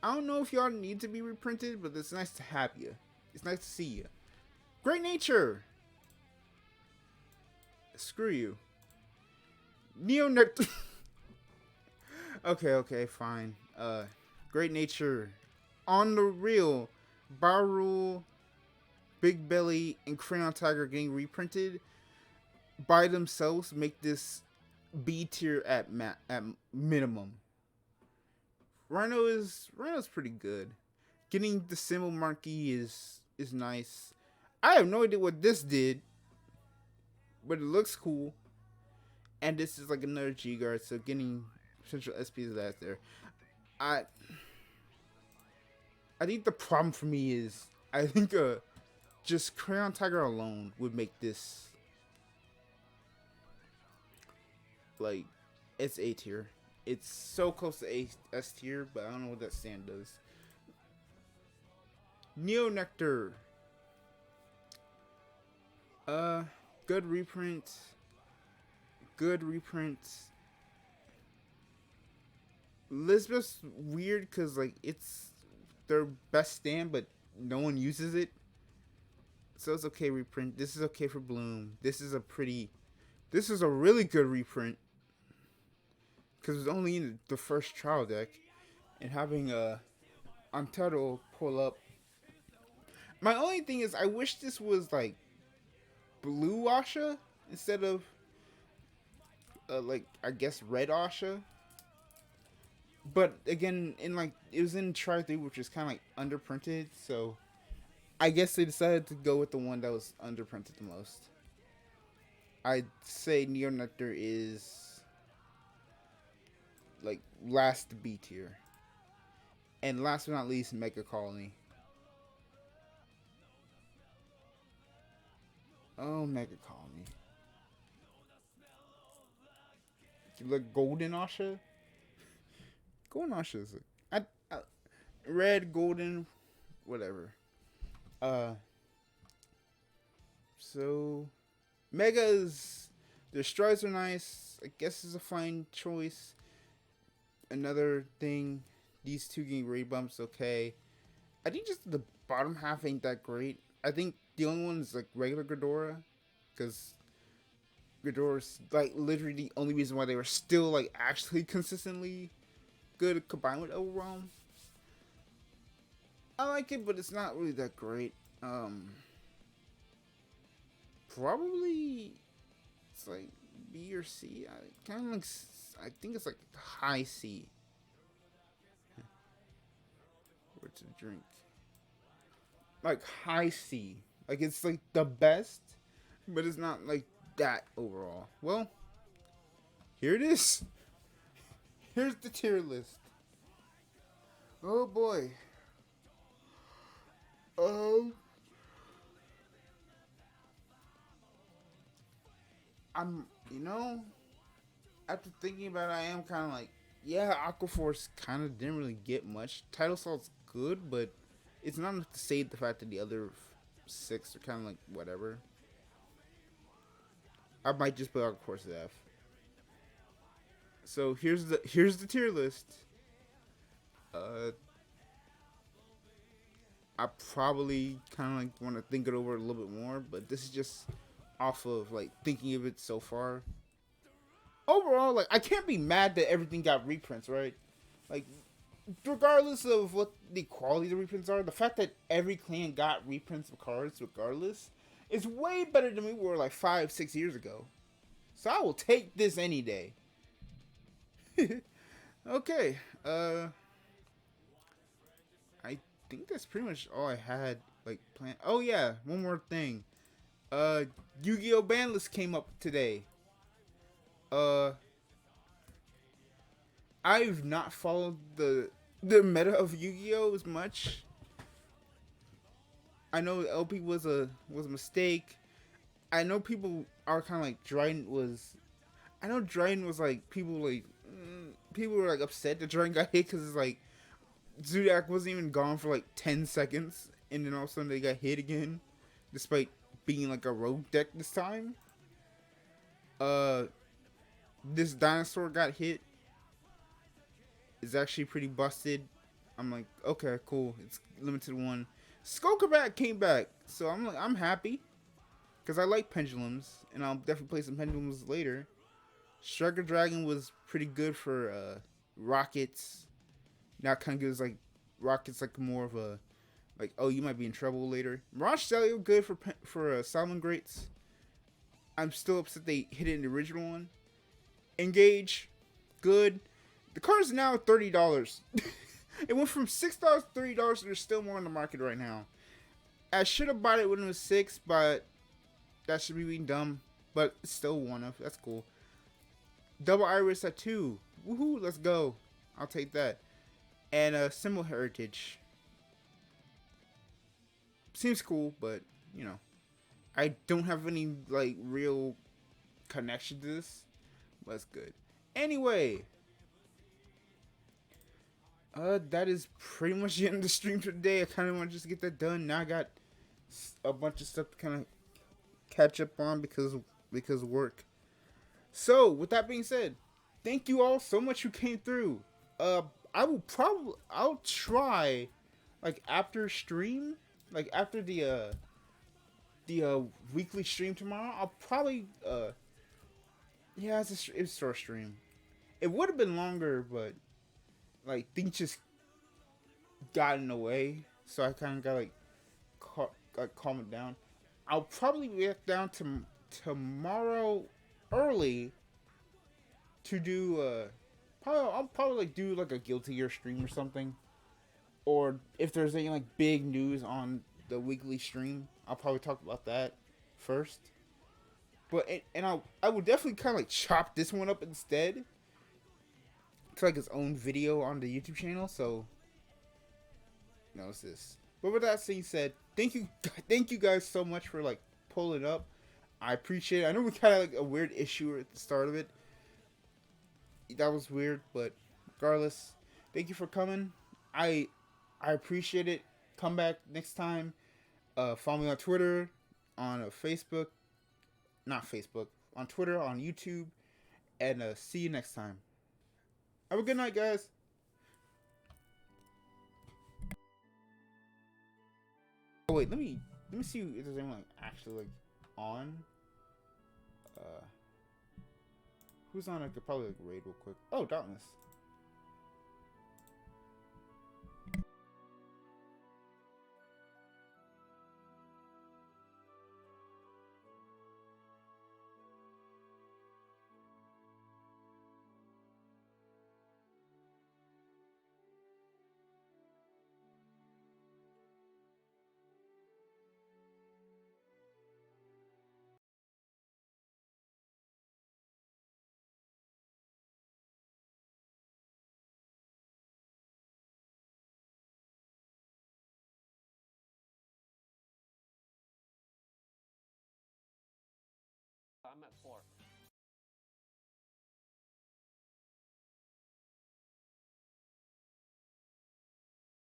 [SPEAKER 1] I don't know if y'all need to be reprinted, but it's nice to have you. It's nice to see you. Great Nature. Screw you. Neo Nectar. Okay, fine. Great Nature. On the Real. Barul, Big Belly, and Crayon Tiger getting reprinted by themselves make this B tier at minimum. Rhino's pretty good. Getting the symbol marquee is nice. I have no idea what this did, but it looks cool. And this is like another G guard, so getting potential SPs of that there. I think the problem for me is I think just Crayon Tiger alone would make this like it's A tier. It's so close to S tier, but I don't know what that stand does. Neo Nectar. Good reprint. Lisbeth's weird because like it's their best stand, but no one uses it. So it's okay reprint. This is okay for Bloom. This is a really good reprint. Because it's only in the first trial deck. And having Untitled pull up. My only thing is I wish this was like blue Asha instead of like I guess red Asha. But again, it was in Tri 3, which is kind of like underprinted, so I guess they decided to go with the one that was underprinted the most. I'd say Neo Nectar is like last B tier. And last but not least, Mega Colony. Oh, Mega Colony. You look Golden Asha? Golden Asha is red, golden, whatever. So Megas, their strides are nice. I guess is a fine choice. Another thing, these two getting raid bumps, okay. I think just the bottom half ain't that great. I think the only one is like regular Ghidorah, because Ghidorah's like literally the only reason why they were still like actually consistently good combined with Overwhelm. I like it, but it's not really that great. Probably it's like B or C. I think it's like high C. Where to drink? Like high C. Like it's like the best, but it's not like that overall. Well, here it is. Here's the tier list. Oh boy. After thinking about it, I am kind of like, yeah, Aquaforce kind of didn't really get much. Title Salt's good, but it's not enough to save the fact that the other 6 are kind of like whatever. I might just put Aquaforce at F. So here's the tier list. I probably kind of like want to think it over a little bit more, but this is just off of like thinking of it so far. overall, like, I can't be mad that everything got reprints, right? Like, regardless of what the quality of the reprints are, the fact that every clan got reprints of cards regardless is way better than we were like 5-6 years ago. So I will take this any day. Okay, I think that's pretty much all I had like planned. Oh yeah, one more thing. Yu-Gi-Oh! Banlist came up today. I've not followed the meta of Yu-Gi-Oh! As much. I know LP was a mistake. I know people are kind of like Dryden was. I know Dryden was like people were like upset that Dryden got hit because it's like Zudak wasn't even gone for like 10 seconds, and then all of a sudden they got hit again, despite being like a rogue deck this time. This dinosaur got hit. Is actually pretty busted. I'm like, okay, cool. It's limited one. Skullcrabat came back, so I'm happy because I like pendulums, and I'll definitely play some pendulums later. Striker Dragon was pretty good for rockets. Now it kind of gives like rockets like more of a like, oh, you might be in trouble later. Mirage Celio good for Salmon Greats. I'm still upset they hit it in the original one. Engage, good. The card is now $30. It went from $6 to $30. There's still more on the market right now. I should have bought it when it was $6, but that should be being dumb. But it's still one of. That's cool. Double Iris at 2. Woohoo! Let's go. I'll take that. And Symbol Heritage. Seems cool, but you know, I don't have any like real connection to this. But it's good. Anyway. That is pretty much the end of the stream for today. I kind of want to just get that done. Now I got a bunch of stuff to kind of catch up on because of work. So, with that being said, thank you all so much who came through. I'll try, like, after stream, like, after the weekly stream tomorrow, I'll probably, yeah, it's a short stream. It would have been longer, but like, things just got in the way, so I kind of got like calm it down. I'll probably get down to tomorrow early to do I'll probably like do like a Guilty Gear stream or something, or if there's any like big news on the weekly stream, I'll probably talk about that first. But I would definitely kind of like chop this one up instead. It's like its own video on the YouTube channel, so it's this. But with that being said, thank you guys so much for like pulling up. I appreciate it. I know we kind of like a weird issue at the start of it. That was weird, but regardless, thank you for coming. I appreciate it. Come back next time. Follow me on Twitter, on Facebook, not Facebook, on Twitter, on YouTube, and see you next time. Have a good night, guys. Oh wait, let me see if there's anyone like actually like on. Who's on? I could probably like raid real quick. Oh, Darkness.